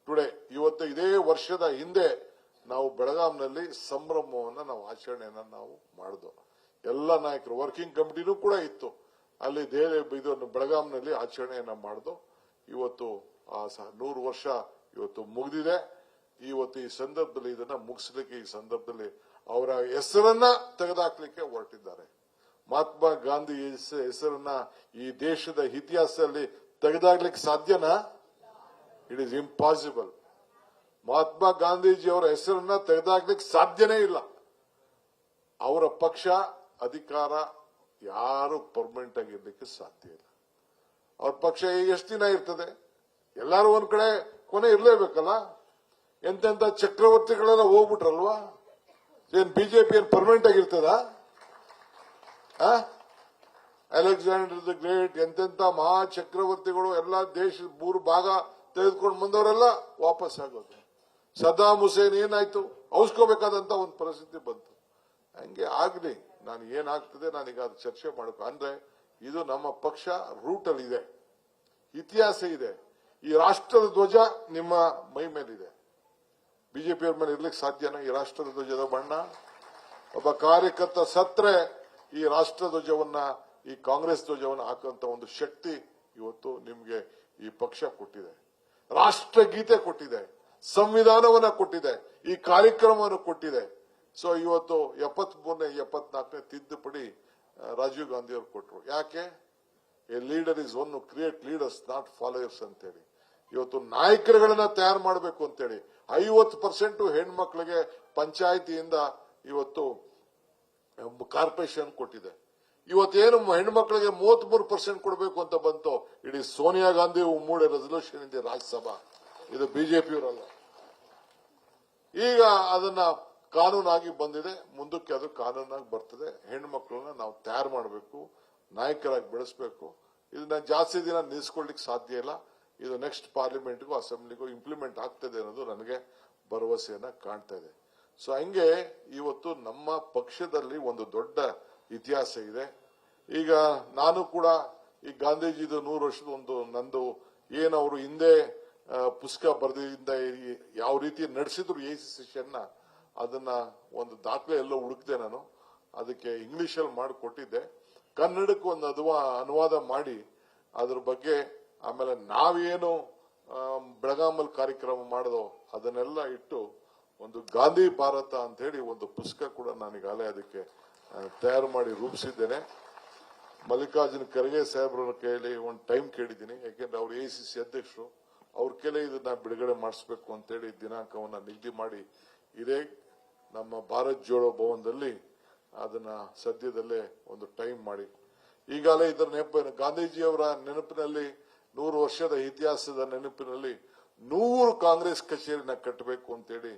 ಟುಡೇ ಇವತ್ತು ಇದೇ ವರ್ಷದ ಹಿಂದೆ ನಾವು ಬೆಳಗಾಂನಲ್ಲಿ ಸಂಭ್ರಮವನ್ನ ನಾವು ಆಚರಣೆಯನ್ನ ನಾವು ಮಾಡಿದ್ವು. ಎಲ್ಲ ನಾಯಕರು ವರ್ಕಿಂಗ್ ಕಮಿಟಿನೂ ಕೂಡ ಇತ್ತು ಅಲ್ಲಿ ಇದನ್ನು ಬೆಳಗಾಂನಲ್ಲಿ ಆಚರಣೆಯನ್ನ ಮಾಡಿದ್ವು. ಇವತ್ತು 100 ವರ್ಷ ಇವತ್ತು ಮುಗಿದಿದೆ. ಇವತ್ತು ಈ ಸಂದರ್ಭದಲ್ಲಿ ಇದನ್ನ ಮುಗಿಸಲಿಕ್ಕೆ ಈ ಸಂದರ್ಭದಲ್ಲಿ ಅವರ ಹೆಸರನ್ನ ತೆಗೆದುಹಾಕ್ಲಿಕ್ಕೆ ಹೊರಟಿದ್ದಾರೆ. ಮಹಾತ್ಮ ಗಾಂಧಿ ಹೆಸರನ್ನ ಈ ದೇಶದ ಇತಿಹಾಸದಲ್ಲಿ ತೆಗೆದಾಗ್ಲಿಕ್ಕೆ ಸಾಧ್ಯನಾ? It is impossible. Mahatma Gandhiji ಅವರ ಹೆಸರನ್ನ ತೆಗೆದಾಕ್ಲಿಕ್ಕೆ ಸಾಧ್ಯನೇ ಇಲ್ಲ. ಅವರ ಪಕ್ಷ ಅಧಿಕಾರ ಯಾರು ಪರ್ಮನೆಂಟ್ ಆಗಿರ್ಲಿಕ್ಕೆ ಸಾಧ್ಯ ಇಲ್ಲ. ಅವ್ರ ಪಕ್ಷ ಎಷ್ಟು ದಿನ ಇರ್ತದೆ? ಎಲ್ಲಾರು ಒಂದ್ ಕಡೆ ಕೊನೆ ಇರ್ಲೇಬೇಕಲ್ಲ. ಎಂತೆಂತ ಚಕ್ರವರ್ತಿಗಳೆಲ್ಲ ಹೋಗ್ಬಿಟ್ರಲ್ವಾ? ಏನ್ ಬಿಜೆಪಿ ಏನ್ ಪರ್ಮನೆಂಟ್ ಆಗಿರ್ತದ? ಅಲೆಕ್ಸಾಂಡರ್ ದ ಗ್ರೇಟ್ ಎಂತೆಂತ ಮಹಾ ಚಕ್ರವರ್ತಿಗಳು ಎಲ್ಲ ದೇಶದ 3 ಭಾಗ ತೆಗೆದುಕೊಂಡು ಬಂದವರೆಲ್ಲ ವಾಪಸ್ ಆಗೋದು. ಸದ್ದಾಂ ಹುಸೇನ್ ಏನಾಯ್ತು? ಔಸ್ಕೋಬೇಕಾದಂತ ಒಂದು ಪರಿಸ್ಥಿತಿ ಬಂತು. ಹಂಗೆ ಆಗ್ಲಿ, ನಾನು ಏನಾಗ್ತದೆ ನಾನೀಗ ಅದು ಚರ್ಚೆ ಮಾಡಬೇಕು. ಅಂದ್ರೆ ಇದು ನಮ್ಮ ಪಕ್ಷ ರೂಟ್ ಅಲ್ಲಿ ಇದೆ, ಇತಿಹಾಸ ಇದೆ. ಈ ರಾಷ್ಟ್ರದ ಧ್ವಜ ನಿಮ್ಮ ಮೈ ಮೇಲಿದೆ. ಬಿಜೆಪಿಯವ್ರ ಮೇಲೆ ಇರ್ಲಿಕ್ಕೆ ಸಾಧ್ಯನಾ ಈ ರಾಷ್ಟ್ರದ ಧ್ವಜದ ಬಣ್ಣ? ಒಬ್ಬ ಕಾರ್ಯಕರ್ತ ಸತ್ರೆ ಈ ರಾಷ್ಟ್ರ ಧ್ವಜವನ್ನ, ಈ ಕಾಂಗ್ರೆಸ್ ಧ್ವಜವನ್ನ ಹಾಕುವಂತ ಒಂದು ಶಕ್ತಿ ಇವತ್ತು ನಿಮ್ಗೆ ಈ ಪಕ್ಷ ಕೊಟ್ಟಿದೆ. ರಾಷ್ಟ್ರಗೀತೆ ಕೊಟ್ಟಿದೆ, ಸಂವಿಧಾನವನ್ನ ಕೊಟ್ಟಿದೆ, ಈ ಕಾರ್ಯಕ್ರಮವನ್ನು ಕೊಟ್ಟಿದೆ. ಸೊ ಇವತ್ತು 73ನೇ 74ನೇ ತಿದ್ದುಪಡಿ ರಾಜೀವ್ ಗಾಂಧಿ ಅವರು ಕೊಟ್ಟರು. ಯಾಕೆ? A leader is one create leaders not followers ಅಂತೇಳಿ. ಇವತ್ತು ನಾಯಕರುಗಳನ್ನ ತಯಾರು ಮಾಡಬೇಕು ಅಂತೇಳಿ 50% ಹೆಣ್ಮಕ್ಳಿಗೆ ಪಂಚಾಯಿತಿಯಿಂದ ಇವತ್ತು ಕಾರ್ಪೊರೇಷನ್ ಕೊಟ್ಟಿದೆ. ಇವತ್ತೇನು ಹೆಣ್ಮಕ್ಳಿಗೆ 33% ಕೊಡಬೇಕು ಅಂತ ಬಂತು. ಇಡೀ ಸೋನಿಯಾ ಗಾಂಧಿ ಮೂಡೆ ರೆಸಲ್ಯೂಷನ್ ಇದೆ ರಾಜ್ಯಸಭಾ. ಇದು ಬಿಜೆಪಿಯವರಲ್ಲ. ಈಗ ಅದನ್ನ ಕಾನೂನಾಗಿ ಬಂದಿದೆ, ಮುಂದಕ್ಕೆ ಅದು ಕಾನೂನಾಗಿ ಬರ್ತದೆ. ಹೆಣ್ಮಕ್ಳನ್ನ ನಾವು ತಯಾರು ಮಾಡಬೇಕು, ನಾಯಕರಾಗಿ ಬೆಳೆಸಬೇಕು. ಇದನ್ನ ಜಾಸ್ತಿ ದಿನ ನಿಲ್ಲಿಸ್ಕೊಳ್ಳಿಕ್ಕೆ ಸಾಧ್ಯ ಇಲ್ಲ. ಇದು ನೆಕ್ಸ್ಟ್ ಪಾರ್ಲಿಮೆಂಟ್ಗೂ ಅಸೆಂಬ್ಲಿಗೂ ಇಂಪ್ಲಿಮೆಂಟ್ ಆಗ್ತದೆ ಅನ್ನೋದು ನನಗೆ ಭರವಸೆಯನ್ನ ಕಾಣ್ತಾ ಇದೆ. ಸೊ ಹಂಗೆ ಇವತ್ತು ನಮ್ಮ ಪಕ್ಷದಲ್ಲಿ ಒಂದು ದೊಡ್ಡ ಇತಿಹಾಸ ಇದೆ. ಈಗ ನಾನು ಕೂಡ ಈ ಗಾಂಧೀಜಿದು 100 ವರ್ಷದ ಒಂದು ನಂದು ಏನು ಅವರು ಹಿಂದೆ ಪುಸ್ತಕ ಬರೆದಿಂದ ಯಾವ ರೀತಿ ನಡೆಸಿದ್ರು ಎಸಿಸಿಷನ್ನ, ಅದನ್ನ ಒಂದು ದಾಖಲೆ ಎಲ್ಲ ಹುಡುಕ್ದೆ. ನಾನು ಅದಕ್ಕೆ ಇಂಗ್ಲಿಷಲ್ಲಿ ಮಾಡಿಕೊಟ್ಟಿದ್ದೆ. ಕನ್ನಡಕ್ಕೆ ಒಂದು ಅನುವಾದ ಮಾಡಿ ಅದ್ರ ಬಗ್ಗೆ ಆಮೇಲೆ ನಾವೇನು ಬೆಳಗಾಮಲ್ಲಿ ಕಾರ್ಯಕ್ರಮ ಮಾಡೋದು ಅದನ್ನೆಲ್ಲ ಇಟ್ಟು ಒಂದು ಗಾಂಧಿ ಭಾರತ ಅಂತ ಹೇಳಿ ಒಂದು ಪುಸ್ತಕ ಕೂಡ ನಾನೀಗಾಗಲೇ ಅದಕ್ಕೆ ತಯಾರು ಮಾಡಿ ರೂಪಿಸಿದ್ದೇನೆ. ಮಲ್ಲಿಕಾರ್ಜುನ ಖರ್ಗೆ ಸಾಹೇಬ್ರ ಕೈಯಲ್ಲಿ ಒಂದು ಟೈಮ್ ಕೇಳಿದ್ದೀನಿ. ಯಾಕೆಂದ್ರೆ ಅವರು ಎಸಿಸಿ ಅಧ್ಯಕ್ಷರು, ಅವ್ರ ಕೈಲೇ ಇದನ್ನ ಬಿಡುಗಡೆ ಮಾಡಿಸಬೇಕು ಅಂತೇಳಿ ದಿನಾಂಕವನ್ನ ನಿಗದಿ ಮಾಡಿ ಇದೇ ನಮ್ಮ ಭಾರತ್ ಜೋಡೋ ಭವನದಲ್ಲಿ ಅದನ್ನ ಸದ್ಯದಲ್ಲೇ ಒಂದು ಟೈಮ್ ಮಾಡಿ ಈಗಾಗಲೇ ಇದರ ಗಾಂಧೀಜಿಯವರ ನೆನಪಿನಲ್ಲಿ 100 ವರ್ಷದ ಇತಿಹಾಸದ ನೆನಪಿನಲ್ಲಿ 100 ಕಾಂಗ್ರೆಸ್ ಕಚೇರಿನ ಕಟ್ಟಬೇಕು ಅಂತೇಳಿ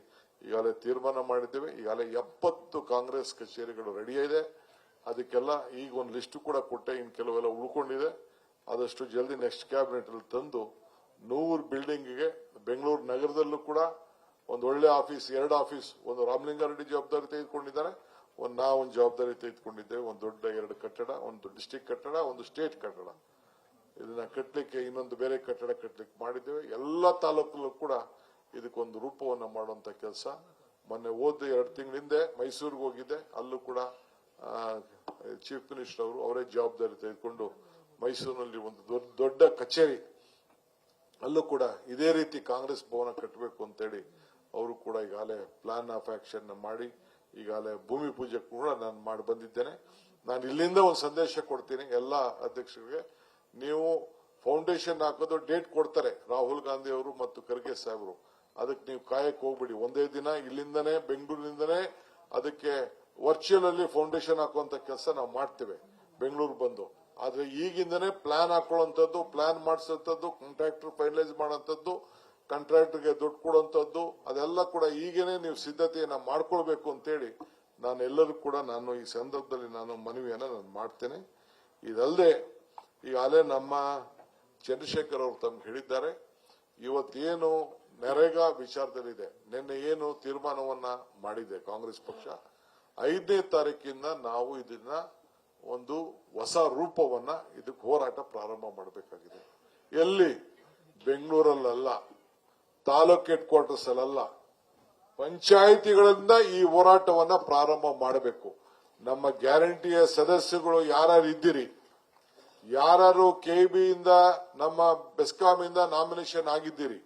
ಈಗಾಗಲೇ ತೀರ್ಮಾನ ಮಾಡಿದ್ದೇವೆ. ಈಗಾಗಲೇ 70 ಕಾಂಗ್ರೆಸ್ ಕಚೇರಿಗಳು ರೆಡಿ ಇದೆ. ಅದಕ್ಕೆಲ್ಲ ಈಗ ಒಂದು ಲಿಸ್ಟ್ ಕೂಡ ಕೊಟ್ಟೆ, ಇನ್ನು ಕೆಲವೆಲ್ಲ ಉಳ್ಕೊಂಡಿದೆ. ಆದಷ್ಟು ಜಲ್ದಿ ನೆಕ್ಸ್ಟ್ ಕ್ಯಾಬಿನೆಟ್ ಅಲ್ಲಿ ತಂದು 100 ಬಿಲ್ಡಿಂಗ್ಗೆ ಬೆಂಗಳೂರು ನಗರದಲ್ಲೂ ಕೂಡ ಒಂದು ಒಳ್ಳೆ ಆಫೀಸ್, 2 ಆಫೀಸ್, ಒಂದು ರಾಮಲಿಂಗಾರೆಡ್ಡಿ ಜವಾಬ್ದಾರಿ ತೆಗೆದುಕೊಂಡಿದ್ದಾರೆ, ಒಂದು ಜವಾಬ್ದಾರಿ ತೆಗೆದುಕೊಂಡಿದ್ದೇವೆ. ಒಂದು ದೊಡ್ಡ 2 ಕಟ್ಟಡ, ಒಂದು ಡಿಸ್ಟಿಕ್ ಕಟ್ಟಡ, ಒಂದು ಸ್ಟೇಟ್ ಕಟ್ಟಡ. ಇದನ್ನ ಕಟ್ಟಲಿಕ್ಕೆ ಇನ್ನೊಂದು ಬೇರೆ ಕಟ್ಟಡ ಕಟ್ಟಲಿಕ್ಕೆ ಮಾಡಿದ್ದೇವೆ. ಎಲ್ಲ ತಾಲೂಕಲ್ಲೂ ಕೂಡ ಇದಕ್ಕೊಂದು ರೂಪವನ್ನು ಮಾಡುವಂತ ಕೆಲಸ. ಮೊನ್ನೆ 2 ತಿಂಗಳ ಹಿಂದೆ ಮೈಸೂರಿಗೆ ಹೋಗಿದ್ದೆ. ಅಲ್ಲೂ ಕೂಡ ಚೀಫ್ ಮಿನಿಸ್ಟರ್ ಅವರು ಅವರೇ ಜವಾಬ್ದಾರಿ ತೆಗೆದುಕೊಂಡು ಮೈಸೂರಿನಲ್ಲಿ ಒಂದು ದೊಡ್ಡ ಕಚೇರಿ, ಅಲ್ಲೂ ಕೂಡ ಇದೇ ರೀತಿ ಕಾಂಗ್ರೆಸ್ ಭವನ ಕಟ್ಟಬೇಕು ಅಂತೇಳಿ ಅವರು ಕೂಡ ಈಗಾಗಲೇ ಪ್ಲಾನ್ ಆಫ್ ಆಕ್ಷನ್ ಮಾಡಿ ಈಗಾಗಲೇ ಭೂಮಿ ಪೂಜೆ ಕೂಡ ನಾನು ಮಾಡಿ ಬಂದಿದ್ದೇನೆ. ನಾನು ಇಲ್ಲಿಂದ ಒಂದು ಸಂದೇಶ ಕೊಡ್ತೀನಿ ಎಲ್ಲ ಅಧ್ಯಕ್ಷರಿಗೆ. ನೀವು ಫೌಂಡೇಶನ್ ಹಾಕೋದು ಡೇಟ್ ಕೊಡ್ತಾರೆ ರಾಹುಲ್ ಗಾಂಧಿ ಅವರು ಮತ್ತು ಖರ್ಗೆ ಸಾಹೇಬರು. ಅದಕ್ಕೆ ನೀವು ಕಾಯಕ್ಕೆ ಹೋಗ್ಬಿಡಿ. ಒಂದೇ ದಿನ ಇಲ್ಲಿಂದನೇ ಬೆಂಗಳೂರಿನಿಂದನೇ ಅದಕ್ಕೆ ವರ್ಚುವಲ್ ಅಲ್ಲಿ ಫೌಂಡೇಶನ್ ಹಾಕುವಂತ ಕೆಲಸ ನಾವು ಮಾಡ್ತೇವೆ ಬೆಂಗಳೂರು ಬಂದು. ಆದ್ರೆ ಈಗಿಂದನೇ ಪ್ಲಾನ್ ಹಾಕೊಳ್ಳುವಂಥದ್ದು, ಪ್ಲಾನ್ ಮಾಡಿಸುವಂಥದ್ದು, ಕಾಂಟ್ರಾಕ್ಟರ್ ಫೈನಲೈಸ್ ಮಾಡುವಂಥದ್ದು, ಕಾಂಟ್ರಾಕ್ಟರ್ಗೆ ದುಡ್ಡು ಕೊಡುವಂಥದ್ದು, ಅದೆಲ್ಲ ಕೂಡ ಈಗೇನೆ ನೀವು ಸಿದ್ಧತೆಯನ್ನ ಮಾಡ್ಕೊಳ್ಬೇಕು ಅಂತೇಳಿ ನಾನು ಎಲ್ಲರೂ ಕೂಡ ನಾನು ಈ ಸಂದರ್ಭದಲ್ಲಿ ನಾನು ಮನವಿಯನ್ನ ನಾನು ಮಾಡ್ತೇನೆ. ಇದಲ್ಲದೆ ಈಗಾಗಲೇ ನಮ್ಮ ಚಂದ್ರಶೇಖರ್ ಅವರು ತಮ್ಗೆ ಹೇಳಿದ್ದಾರೆ, ಇವತ್ತೇನು ನರೇಗಾ ವಿಚಾರದಲ್ಲಿದೆ, ನಿನ್ನೆ ಏನು ತೀರ್ಮಾನವನ್ನ ಮಾಡಿದೆ ಕಾಂಗ್ರೆಸ್ ಪಕ್ಷ, 5ನೇ ತಾರೀಕಿಂದ ನಾವು ಇದನ್ನ ಒಂದು ಹೊಸ ರೂಪವನ್ನ ಇದಕ್ಕೆ ಹೋರಾಟ ಪ್ರಾರಂಭ ಮಾಡಬೇಕಾಗಿದೆ. ಎಲ್ಲಿ? ಬೆಂಗಳೂರಲ್ಲ, ತಾಲೂಕ್ ಹೆಡ್ ಕ್ವಾರ್ಟರ್ಸ್ ಅಲ್ಲ, ಪಂಚಾಯಿತಿಗಳಿಂದ ಈ ಹೋರಾಟವನ್ನ ಪ್ರಾರಂಭ ಮಾಡಬೇಕು. ನಮ್ಮ ಗ್ಯಾರಂಟಿಯ ಸದಸ್ಯಗಳು ಯಾರು ಇದ್ದೀರಿ, ಯಾರು ಕೆಬಿಯಿಂದ ನಮ್ಮ ಬೆಸ್ಕಾಂ ಇಂದ ನಾಮಿನೇಷನ್ ಆಗಿದ್ದೀರಿ,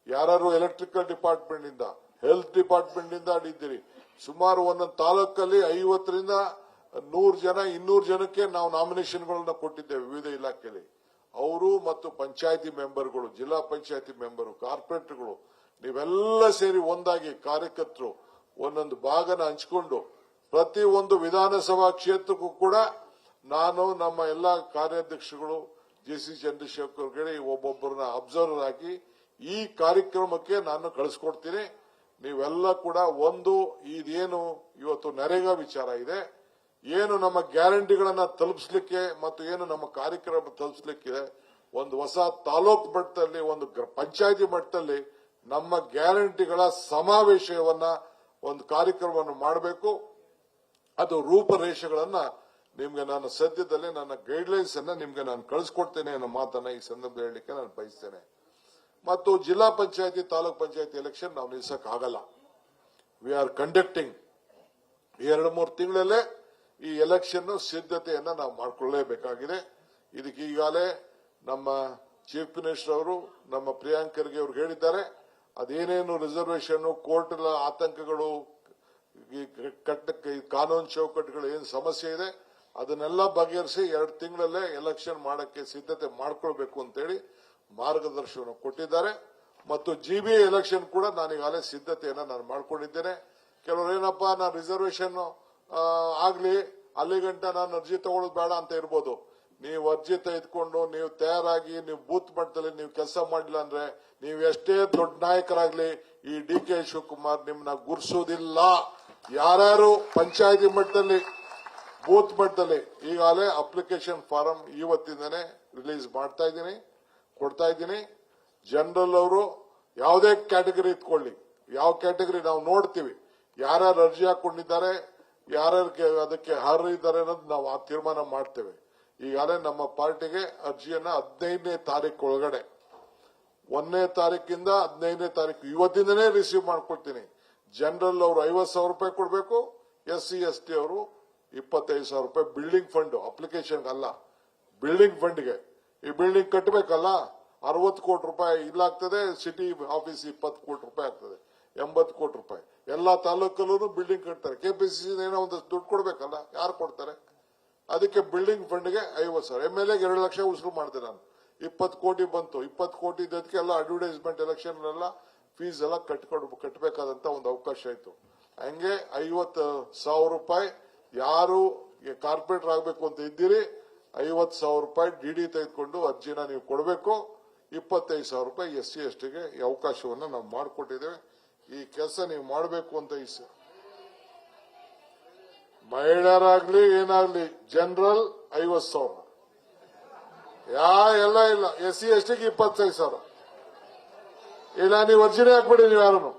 ಯಾರು ಎಲೆಕ್ಟ್ರಿಕಲ್ ಡಿಪಾರ್ಟ್ಮೆಂಟ್ ಇಂದ, ಹೆಲ್ತ್ ಡಿಪಾರ್ಟ್ಮೆಂಟ್ ಇಂದ ಇದ್ದೀರಿ, ಸುಮಾರು ಒಂದೊಂದು ತಾಲೂಕಲ್ಲಿ 50ರಿಂದ 100 ಜನ 200 ಜನಕ್ಕೆ ನಾವು ನಾಮಿನೇಷನ್ಗಳನ್ನ ಕೊಟ್ಟಿದ್ದೇವೆ ವಿವಿಧ ಇಲಾಖೆಯಲ್ಲಿ. ಅವರು ಮತ್ತು ಪಂಚಾಯತಿ ಮೆಂಬರ್ಗಳು, ಜಿಲ್ಲಾ ಪಂಚಾಯತಿ ಮೆಂಬರು, ಕಾರ್ಪೊರೇಟರ್ಗಳು ನೀವೆಲ್ಲ ಸೇರಿ ಒಂದಾಗಿ ಕಾರ್ಯಕರ್ತರು ಒಂದೊಂದು ಭಾಗನ ಹಂಚಿಕೊಂಡು ಪ್ರತಿ ಒಂದು ವಿಧಾನಸಭಾ ಕ್ಷೇತ್ರಕ್ಕೂ ಕೂಡ ನಾನು ನಮ್ಮ ಎಲ್ಲಾ ಕಾರ್ಯಾಧ್ಯಕ್ಷಗಳು ಜೆಸಿ ಚಂದ್ರಶೇಖರ್ ಒಬ್ಬೊಬ್ಬರನ್ನ ಅಬ್ಸರ್ವರ್ ಆಗಿ ಈ ಕಾರ್ಯಕ್ರಮಕ್ಕೆ ನಾನು ಕಳಿಸ್ಕೊಡ್ತೀನಿ. ನೀವೆಲ್ಲ ಕೂಡ ಇದೇನು ಇವತ್ತು ನರೇಗಾ ವಿಚಾರ ಇದೆ, ಏನು ನಮ್ಮ ಗ್ಯಾರಂಟಿಗಳನ್ನ ತಲುಪಿಸಲಿಕ್ಕೆ ಮತ್ತು ಏನು ನಮ್ಮ ಕಾರ್ಯಕ್ರಮ ತಲುಪಿಸಲಿಕ್ಕೆ ಒಂದು ಹೊಸ ತಾಲೂಕು ಮಟ್ಟದಲ್ಲಿ ಒಂದು ಪಂಚಾಯತಿ ಮಟ್ಟದಲ್ಲಿ ನಮ್ಮ ಗ್ಯಾರಂಟಿಗಳ ಸಮಾವೇಶವನ್ನ ಒಂದು ಕಾರ್ಯಕ್ರಮವನ್ನು ಮಾಡಬೇಕು. ಅದು ರೂಪರೇಷೆಗಳನ್ನ ನಿಮ್ಗೆ ನಾನು ಸದ್ಯದಲ್ಲೇ ನನ್ನ ಗೈಡ್ಲೈನ್ಸ್ ಅನ್ನ ನಿಮ್ಗೆ ನಾನು ಕಳಿಸ್ಕೊಡ್ತೇನೆ ಅನ್ನೋ ಮಾತನ್ನ ಈ ಸಂದರ್ಭದಲ್ಲಿ ಹೇಳಲಿಕ್ಕೆ ನಾನು ಬಯಸ್ತೇನೆ. ಮತ್ತು ಜಿಲ್ಲಾ ಪಂಚಾಯತಿ ತಾಲೂಕ್ ಪಂಚಾಯತಿ ಎಲೆಕ್ಷನ್ ನಾವು ನಿಲ್ಲಿಸಕ್ಕಾಗಲ್ಲ. ವಿ ಆರ್ ಕಂಡಕ್ಟಿಂಗ್ 2-3 ತಿಂಗಳಲ್ಲೇ ಈ ಎಲೆಕ್ಷನ್ ಸಿದ್ಧತೆಯನ್ನ ನಾವು ಮಾಡಿಕೊಳ್ಳಲೇಬೇಕಾಗಿದೆ. ಇದಕ್ಕೆ ಈಗಾಗಲೇ ನಮ್ಮ ಚೀಫ್ ಮಿನಿಸ್ಟರ್ ಅವರು ನಮ್ಮ ಪ್ರಿಯಾಂಕ್ ಖರ್ಗೆ ಅವರು ಹೇಳಿದ್ದಾರೆ. ಅದೇನೇನು ರಿಸರ್ವೇಷನ್, ಕೋರ್ಟ್ ಆತಂಕಗಳು, ಕಾನೂನು ಚೌಕಟ್ಟುಗಳು ಏನು ಸಮಸ್ಯೆ ಇದೆ ಅದನ್ನೆಲ್ಲ ಬಗೆಹರಿಸಿ 2 ತಿಂಗಳಲ್ಲೇ ಎಲೆಕ್ಷನ್ ಮಾಡಕ್ಕೆ ಸಿದ್ಧತೆ ಮಾಡ್ಕೊಳ್ಬೇಕು ಅಂತೇಳಿ ಮಾರ್ಗದರ್ಶನ ಕೊಟ್ಟಿದ್ದಾರೆ. ಮತ್ತು ಜಿಬಿಎ ಎಲೆಕ್ಷನ್ ಕೂಡ ನಾನೀಗಾಗಲೇ ಸಿದ್ಧತೆಯನ್ನ ನಾನು ಮಾಡ್ಕೊಂಡಿದ್ದೇನೆ. ಕೆಲವರು ಏನಪ್ಪಾ ನಾನು ರಿಸರ್ವೇಷನ್ ಆಗ್ಲಿ ಅಲ್ಲಿಗಂಟ ನಾನು ಅರ್ಜಿ ತಗೊಳ್ಳೋದು ಬೇಡ ಅಂತ ಇರ್ಬೋದು. ನೀವು ಅರ್ಜಿ ತೆಗೆದುಕೊಂಡು ನೀವು ತಯಾರಾಗಿ ನೀವು ಬೂತ್ ಮಟ್ಟದಲ್ಲಿ ನೀವು ಕೆಲಸ ಮಾಡಿಲ್ಲ ಅಂದ್ರೆ ನೀವು ಎಷ್ಟೇ ದೊಡ್ಡ ನಾಯಕರಾಗ್ಲಿ ಈ ಡಿ.ಕೆ. ಶಿವಕುಮಾರ್ ನಿಮ್ಮನ್ನ ಗುರ್ಸೋದಿಲ್ಲ. ಯಾರ್ಯಾರು ಪಂಚಾಯತಿ ಮಟ್ಟದಲ್ಲಿ ಬೂತ್ ಮಟ್ಟದಲ್ಲಿ ಈಗಾಗಲೇ ಅಪ್ಲಿಕೇಶನ್ ಫಾರಂ ಇವತ್ತಿಂದನೇ ರಿಲೀಸ್ ಮಾಡ್ತಾ ಇದ್ದೀನಿ, ಕೊಡ್ತಾ ಇದ್ದೀನಿ. ಜನರಲ್ ಅವರು ಯಾವುದೇ ಕ್ಯಾಟಗರಿ ಇಟ್ಕೊಳ್ಳಿ, ಯಾವ ಕ್ಯಾಟಗರಿ ನಾವು ನೋಡ್ತೀವಿ, ಯಾರ್ಯಾರು ಅರ್ಜಿ ಹಾಕೊಂಡಿದ್ದಾರೆ, ಯಾರ್ಯಾರಿಗೆ ಅದಕ್ಕೆ ಅರ್ಹರಿದ್ದಾರೆ ಅನ್ನೋದು ನಾವು ಆ ತೀರ್ಮಾನ ಮಾಡ್ತೇವೆ. ಈಗಾಗಲೇ ನಮ್ಮ ಪಾರ್ಟಿಗೆ ಅರ್ಜಿಯನ್ನ 15ನೇ ತಾರೀಕು ಒಳಗಡೆ 1ನೇ ತಾರೀಕಿಂದ 15ನೇ ತಾರೀಕು ಇವತ್ತಿಂದನೇ ರಿಸೀವ್ ಮಾಡ್ಕೊಳ್ತೀನಿ. ಜನರಲ್ ಅವರು 50,000 ರೂಪಾಯಿ ಕೊಡಬೇಕು, SC ST ಅವರು 25,000 ರೂಪಾಯಿ ಬಿಲ್ಡಿಂಗ್ ಫಂಡ್ ಅಪ್ಲಿಕೇಶನ್ ಅಲ್ಲ, ಬಿಲ್ಡಿಂಗ್ ಫಂಡ್ಗೆ. ಈ ಬಿಲ್ಡಿಂಗ್ ಕಟ್ಟಬೇಕಲ್ಲ, 60 ಕೋಟಿ ರೂಪಾಯಿ ಇಲ್ಲಾಗ್ತದೆ, ಸಿಟಿ ಆಫೀಸ್ 20 ಕೋಟಿ ರೂಪಾಯಿ ಆಗ್ತದೆ, 80 ಕೋಟಿ ರೂಪಾಯಿ. ಎಲ್ಲಾ ತಾಲೂಕಲ್ಲೂ ಬಿಲ್ಡಿಂಗ್ ಕಟ್ತಾರೆ. ಕೆಪಿಸಿಸಿ ಏನೋ ಒಂದಷ್ಟು ದುಡ್ಡು ಕೊಡಬೇಕಲ್ಲ, ಯಾರು ಕೊಡ್ತಾರೆ? ಅದಕ್ಕೆ ಬಿಲ್ಡಿಂಗ್ ಫಂಡ್ಗೆ 50,000. MLA 2 ಲಕ್ಷ ಉಸುರು ಮಾಡಿದೆ ನಾನು. 20 ಕೋಟಿ ಬಂತು. 20 ಕೋಟಿ ಇದಕ್ಕೆ ಎಲ್ಲ ಅಡ್ವರ್ಟೈಸ್ಮೆಂಟ್ ಎಲೆಕ್ಷನ್ ಎಲ್ಲ ಫೀಸ್ ಎಲ್ಲ ಕಟ್ಟಬೇಕಾದಂತ ಒಂದು ಅವಕಾಶ ಆಯ್ತು. ಹಂಗೆ 50,000 ರೂಪಾಯಿ ಯಾರು ಕಾರ್ಪೊರೇಟರ್ ಆಗಬೇಕು ಅಂತ ಇದ್ದೀರಿ 50,000 ರೂಪಾಯಿ ಡಿಡಿ ತೆಗೆದುಕೊಂಡು ಅರ್ಜಿನ ನೀವು ಕೊಡಬೇಕು. 25,000 ರೂಪಾಯಿ SC STಗೆ ಈ ಅವಕಾಶವನ್ನ ನಾವು ಮಾಡಿಕೊಟ್ಟಿದ್ದೇವೆ. ಈ ಕೆಲಸ ನೀವು ಮಾಡಬೇಕು ಅಂತ ಮಹಿಳೆಯರಾಗ್ಲಿ ಏನಾಗ್ಲಿ ಜನರಲ್ 50,000 ಎಲ್ಲ ಇಲ್ಲ. SC STಗೆ 25,000 ಇಲ್ಲ. ನೀವು ಅರ್ಜಿನೇ ಹಾಕ್ಬಿಡಿ ನೀವು ಯಾರು.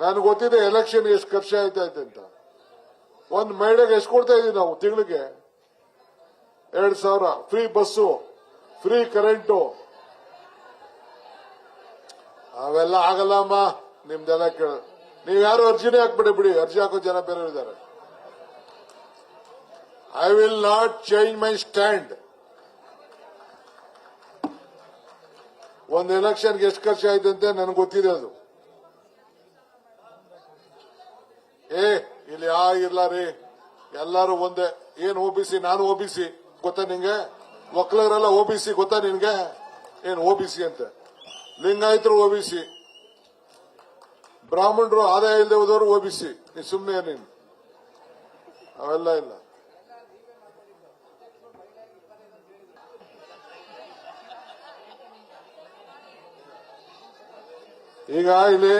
ನನಗೆ ಗೊತ್ತಿದೆ ಎಲೆಕ್ಷನ್ ಎಷ್ಟು ಖರ್ಚು ಆಯ್ತೈತೆ ಅಂತ. ಒಂದು ಮಹಿಳೆಗೆ ಎಷ್ಟು ಕೊಡ್ತಾ ಇದೀವಿ ನಾವು ತಿಂಗಳಿಗೆ? 2,000 ಫ್ರೀ ಬಸ್ಸು, ಫ್ರೀ ಕರೆಂಟು. ಅವೆಲ್ಲ ಆಗಲ್ಲಮ್ಮ ನಿಮ್ದೆಲ್ಲ ಕೇಳ. ನೀವು ಯಾರು ಅರ್ಜಿನೇ ಹಾಕ್ಬಿಡಿ, ಬಿಡಿ. ಅರ್ಜಿ ಹಾಕೋ ಜನ ಬೇರೆ ಇದ್ದಾರೆ. I will not change my stand. ಒಂದು ಎಲೆಕ್ಷನ್ಗೆ ಎಷ್ಟು ಖರ್ಚು ಆಯ್ತು ಅಂತ ನನಗೆ ಗೊತ್ತಿದೆ. ಅದು ಇಲ್ಲಿ ಇರ್ಲ ರೀ, ಎಲ್ಲಾರು ಒಂದೇ. ಏನ್ OBC? ನಾನು OBC ಗೊತ್ತಾ ನಿಂಗೆ? ಒಕ್ಕಲರೆಲ್ಲ OBC ಗೊತ್ತಾ ನಿನ್ಗೆ? ಏನ್ OBC ಅಂತ? ಲಿಂಗಾಯತರು OBC, ಬ್ರಾಹ್ಮಣರು ಆದಾಯ ಇಲ್ಲದೆ ಹೋದವರು OBC. ನೀ ಸುಮ್ಮನೆ ನೀನು ಅವೆಲ್ಲ ಇಲ್ಲ. ಈಗ ಇಲ್ಲಿ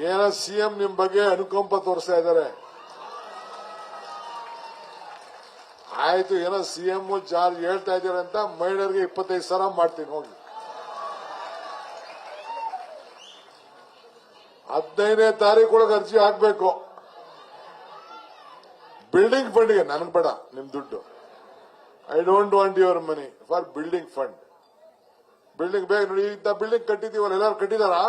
ಏನ CM ನಿಮ್ ಬಗ್ಗೆ ಅನುಕಂಪ ತೋರಿಸ್ತಾ ಇದ್ದಾರೆ. ಆಯ್ತು, ಏನೋ CM ಚಾರ್ಜ್ ಹೇಳ್ತಾ ಇದ್ದಾರೆ ಅಂತ ಮಹಿಳೆಯರಿಗೆ 25,000 ಮಾಡ್ತೀನಿ ಹೋಗಿ. 15ನೇ ತಾರೀಕೊಳಗೆ ಅರ್ಜಿ ಹಾಕ್ಬೇಕು. ಬಿಲ್ಡಿಂಗ್ ಫಂಡ್ಗೆ ನನಗೆ ಬೇಡ ನಿಮ್ ದುಡ್ಡು. I don't want your money for building fund. Building ಬೇಗ ನೋಡಿ, ಇಂಥ ಬಿಲ್ಡಿಂಗ್ ಕಟ್ಟಿದೀವಲ್ಲ, ಎಲ್ಲರೂ ಕಟ್ಟಿದಾರಾ?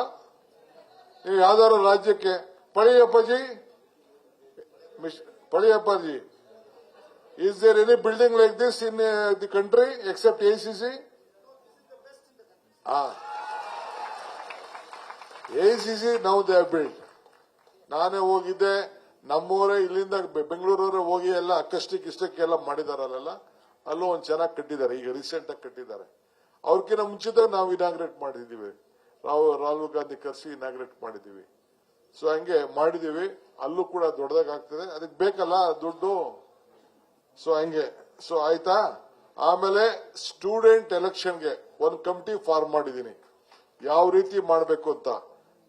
ನೀವು ಯಾವ್ದಾದ್ರು ರಾಜ್ಯಕ್ಕೆ ಪಳಿಯಪ್ಪಾಜಿ, ಪಳಿಯಪ್ಪಾಜಿ, is there any building like this in the country except ACC? ACC now they have built. ನಾನೇ ಹೋಗಿದ್ದೆ, ನಮ್ಮೂರೇ ಇಲ್ಲಿಂದ ಬೆಂಗಳೂರವರೇ ಹೋಗಿ ಎಲ್ಲ ಇಷ್ಟಕ್ಕೆಲ್ಲ ಮಾಡಿದಾರಲ್ಲ, ಅಲ್ಲೂ ಒಂದ್ ಚೆನ್ನಾಗಿ ಕಟ್ಟಿದ್ದಾರೆ. ಈಗ ರೀಸೆಂಟ್ ಆಗಿ ಕಟ್ಟಿದ್ದಾರೆ. ಅವ್ರಕ್ಕಿಂತ ಮುಂಚಿತ ನಾವು ಇನಾಗ್ರೇಟ್ ಮಾಡಿದೀವಿ. ರಾಹುಲ್ ಗಾಂಧಿ ಕರೆಸಿ ಇನಾಗ್ರೇಟ್ ಮಾಡಿದೀವಿ. ಸೊ ಹಂಗೆ ಮಾಡಿದೀವಿ. ಅಲ್ಲೂ ಕೂಡ ದೊಡ್ಡದಾಗಿ ಆಗ್ತದೆ. ಅದಕ್ಕೆ ಬೇಕಲ್ಲ ದುಡ್ಡು. ಸೊ ಹಂಗೆ. ಸೊ ಆಯ್ತಾ. ಆಮೇಲೆ ಸ್ಟೂಡೆಂಟ್ ಎಲೆಕ್ಷನ್ಗೆ ಒಂದು ಕಮಿಟಿ ಫಾರ್ಮ್ ಮಾಡಿದೀನಿ, ಯಾವ ರೀತಿ ಮಾಡಬೇಕು ಅಂತ.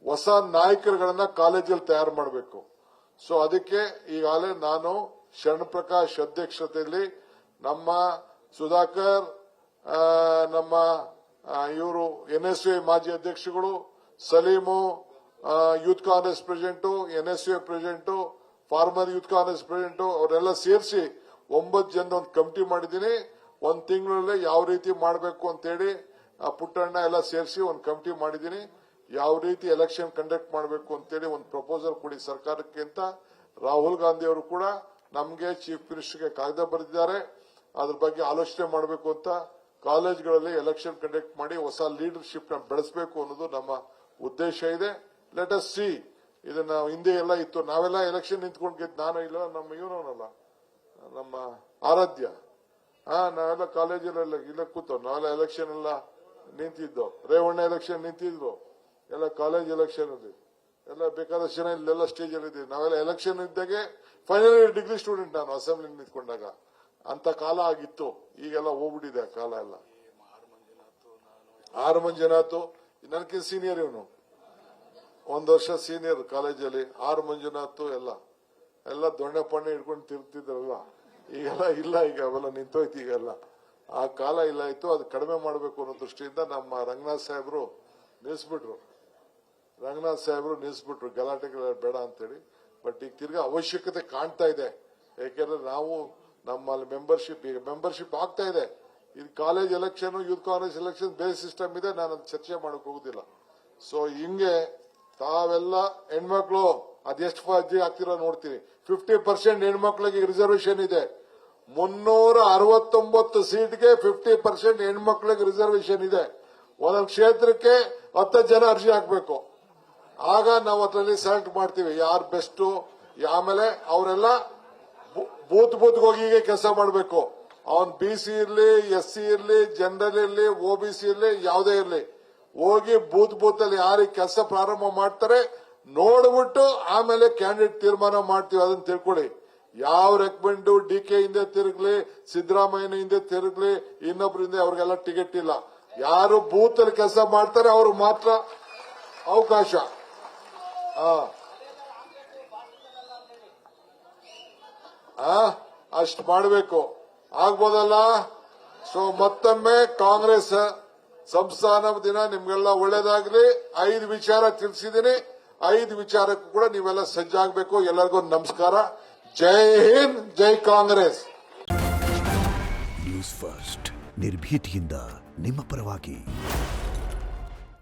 ಹೊಸ ನಾಯಕರುಗಳನ್ನ ಕಾಲೇಜಲ್ಲಿ ತಯಾರು ಮಾಡಬೇಕು. ಸೊ ಅದಕ್ಕೆ ಈಗಾಗಲೇ ನಾನು ಶರಣ್ ಪ್ರಕಾಶ್ ಅಧ್ಯಕ್ಷತೆಯಲ್ಲಿ ನಮ್ಮ ಸುಧಾಕರ್, ನಮ್ಮ ಇವರು NSU ಮಾಜಿ ಅಧ್ಯಕ್ಷಗಳು, Salim youth Congress president, NSU president, former youth Congress president ಅವರೆಲ್ಲ ಸೇರಿಸಿ 9 ಜನ ಒಂದು ಕಮಿಟಿ ಮಾಡಿದ್ದೀನಿ. ಒಂದು ತಿಂಗಳಲ್ಲಿ ಯಾವ ರೀತಿ ಮಾಡಬೇಕು ಅಂತೇಳಿ ಪುಟ್ಟಣ್ಣ ಎಲ್ಲ ಸೇರಿಸಿ ಒಂದು ಕಮಿಟಿ ಮಾಡಿದ್ದೀನಿ. ಯಾವ ರೀತಿ ಎಲೆಕ್ಷನ್ ಕಂಡಕ್ಟ್ ಮಾಡಬೇಕು ಅಂತೇಳಿ ಒಂದು ಪ್ರಪೋಸಲ್ ಕೊಡಿ ಸರ್ಕಾರಕ್ಕೆ ಅಂತ ರಾಹುಲ್ ಗಾಂಧಿ ಅವರು ಕೂಡ ನಮಗೆ ಚೀಫ್ ಮಿನಿಸ್ಟರ್ಗೆ ಕಾಗದ ಬರೆದಿದ್ದಾರೆ. ಅದ್ರ ಬಗ್ಗೆ ಆಲೋಚನೆ ಮಾಡಬೇಕು ಅಂತ. ಕಾಲೇಜ್ಗಳಲ್ಲಿ ಎಲೆಕ್ಷನ್ ಕಂಡಕ್ಟ್ ಮಾಡಿ ಹೊಸ ಲೀಡರ್ಶಿಪ್ ನ ಬೆಳೆಸಬೇಕು ಅನ್ನೋದು ನಮ್ಮ ಉದ್ದೇಶ ಇದೆ. Let us see. ಇದನ್ನ ಹಿಂದೆ ಎಲ್ಲ ಇತ್ತು, ನಾವೆಲ್ಲ ಎಲೆಕ್ಷನ್ ನಿಂತ್ಕೊಂಡು ಗೆದ್ದು, ನಾನು ಇಲ್ಲ, ನಮ್ಮ ಇವನವನಲ್ಲ, ನಮ್ಮ ಆರಾಧ್ಯ, ನಾವೆಲ್ಲ ಕಾಲೇಜಲ್ಲೆಲ್ಲ ಇಲ್ಲ ಕೂತವ್, ನಾವೆಲ್ಲ ಎಲೆಕ್ಷನ್ ಎಲ್ಲ ನಿಂತಿದ್ದೋ. ರೇವಣ್ಣ ಎಲೆಕ್ಷನ್ ನಿಂತಿದ್ರು, ಎಲ್ಲ ಕಾಲೇಜ್ ಎಲೆಕ್ಷನ್ ಅಲ್ಲಿ ಎಲ್ಲ ಬೇಕಾದಷ್ಟು ಜನ ಇಲ್ಲೆಲ್ಲ ಸ್ಟೇಜ್ ಅಲ್ಲಿ ಇದ್ದೀವಿ. ನಾವೆಲ್ಲ ಎಲೆಕ್ಷನ್ ಇದ್ದಾಗೆ ಫೈನಲ್ ಇಯರ್ ಡಿಗ್ರಿ ಸ್ಟೂಡೆಂಟ್ ನಾನು ಅಸೆಂಬ್ಲಿ ನಿಂತ್ಕೊಂಡಾಗ. ಅಂತ ಕಾಲ ಆಗಿತ್ತು. ಈಗೆಲ್ಲ ಹೋಗ್ಬಿಟ್ಟಿದೆ ಆ ಕಾಲ ಎಲ್ಲ. ಆರ್ ಮಂಜುನಾಥ್ ನನಗಿಂತ ಸೀನಿಯರ್, ಇವನು 1 ವರ್ಷ ಸೀನಿಯರ್ ಕಾಲೇಜಲ್ಲಿ. ಆರ್ ಮಂಜುನಾಥ್ ಎಲ್ಲ ದೊಣ್ಣೆ ಪಣ್ಣೆ ಹಿಡ್ಕೊಂಡು ತಿರುಗ್ತಿದ್ರಲ್ಲ. ಈಗೆಲ್ಲ ಇಲ್ಲ, ಈಗ ಅವೆಲ್ಲ ನಿಂತೋಯ್ತು. ಈಗೆಲ್ಲ ಆ ಕಾಲ ಇಲ್ಲ ಇತ್ತು. ಅದು ಕಡಿಮೆ ಮಾಡಬೇಕು ಅನ್ನೋ ದೃಷ್ಟಿಯಿಂದ ನಮ್ಮ ರಂಗನಾಥ್ ಸಾಹೇಬರು ನಿಲ್ಲಿಸ್ಬಿಟ್ರು. ಗಲಾಟೆಗಳ ಬೇಡ ಅಂತೇಳಿ. ಬಟ್ ಈಗ ತಿರ್ಗಾ ಅವಶ್ಯಕತೆ ಕಾಣ್ತಾ ಇದೆ. ಯಾಕೆಂದ್ರೆ ನಾವು ನಮ್ಮಲ್ಲಿ ಮೆಂಬರ್ಶಿಪ್ ಆಗ್ತಾ ಇದೆ. ಇದು college election, youth Congress election ಬೇರೆ ಸಿಸ್ಟಮ್ ಇದೆ. ನಾನು ಅದು ಚರ್ಚೆ ಮಾಡಕ್ ಹೋಗುದಿಲ್ಲ. ಸೊ ಹಿಂಗೆ ತಾವೆಲ್ಲ ಹೆಣ್ಮಕ್ಳು ಅದೆಷ್ಟು ಅರ್ಜಿ ಆಗ್ತಿರೋ ನೋಡ್ತೀನಿ. 50% ಹೆಣ್ಮಕ್ಳಿಗೆ ರಿಸರ್ವೇಶನ್ ಇದೆ. 369 ಸೀಟ್ಗೆ 50% ಹೆಣ್ಮಕ್ಳಿಗೆ ರಿಸರ್ವೇಶನ್ ಇದೆ. ಒಂದೊಂದು ಕ್ಷೇತ್ರಕ್ಕೆ 10 ಜನ ಅರ್ಜಿ ಹಾಕಬೇಕು. ಆಗ ನಾವು ಅದರಲ್ಲಿ ಸೆಲೆಕ್ಟ್ ಮಾಡ್ತೀವಿ ಯಾರು ಬೆಸ್ಟ್. ಆಮೇಲೆ ಅವರೆಲ್ಲ ಬೂತ್ಗೆ ಹೋಗಿ ಕೆಲಸ ಮಾಡಬೇಕು. ಅವನ್ BC ಇರ್ಲಿ, SC ಇರ್ಲಿ, ಜನರಲ್ ಇರ್ಲಿ, OBC ಇರ್ಲಿ, ಯಾವುದೇ ಇರ್ಲಿ, ಹೋಗಿ ಬೂತ್ ಅಲ್ಲಿ ಯಾರಿಗೆ ಕೆಲಸ ಪ್ರಾರಂಭ ಮಾಡ್ತಾರೆ ನೋಡ್ಬಿಟ್ಟು ಆಮೇಲೆ ಕ್ಯಾಂಡಿಡೇಟ್ ತೀರ್ಮಾನ ಮಾಡ್ತೀವಿ. ಅದನ್ನ ತಿಳ್ಕೊಳ್ಳಿ. ಯಾವ ರೆಕಮೆಂಡ್ DK ಹಿಂದೆ ತಿರುಗ್ಲಿ, ಸಿದ್ದರಾಮಯ್ಯನ ಹಿಂದೆ ತಿರುಗ್ಲಿ, ಇನ್ನೊಬ್ಬರಿಂದ ಅವ್ರಿಗೆಲ್ಲ ಟಿಕೆಟ್ ಇಲ್ಲ. ಯಾರು ಬೂತ್ ಅಲ್ಲಿ ಕೆಲಸ ಮಾಡ್ತಾರೆ ಅವ್ರಿಗೆ ಮಾತ್ರ ಅವಕಾಶ. ಅಷ್ಟು ಮಾಡಬೇಕು. ಆಗ್ಬೋದಲ್ಲ? ಸೊ ಮತ್ತೊಮ್ಮೆ ಕಾಂಗ್ರೆಸ್ ಸಂಸ್ಥಾನ ದಿನ ನಿಮ್ಗೆಲ್ಲ ಒಳ್ಳೇದಾಗ್ಲಿ. 5 ವಿಚಾರ ತಿಳಿಸಿದ್ದೀನಿ. 5 ವಿಚಾರಕ್ಕೂ ಕೂಡ ನೀವೆಲ್ಲ ಸಜ್ಜಾಗಬೇಕು. ಎಲ್ಲರಿಗೂ ನಮಸ್ಕಾರ. ಜೈ ಹಿಂದ್, ಜೈ ಕಾಂಗ್ರೆಸ್. ನ್ಯೂಸ್ ಫಸ್ಟ್ ನಿರ್ಭೀತಿಯಿಂದ ನಿಮ್ಮ ಪರವಾಗಿ.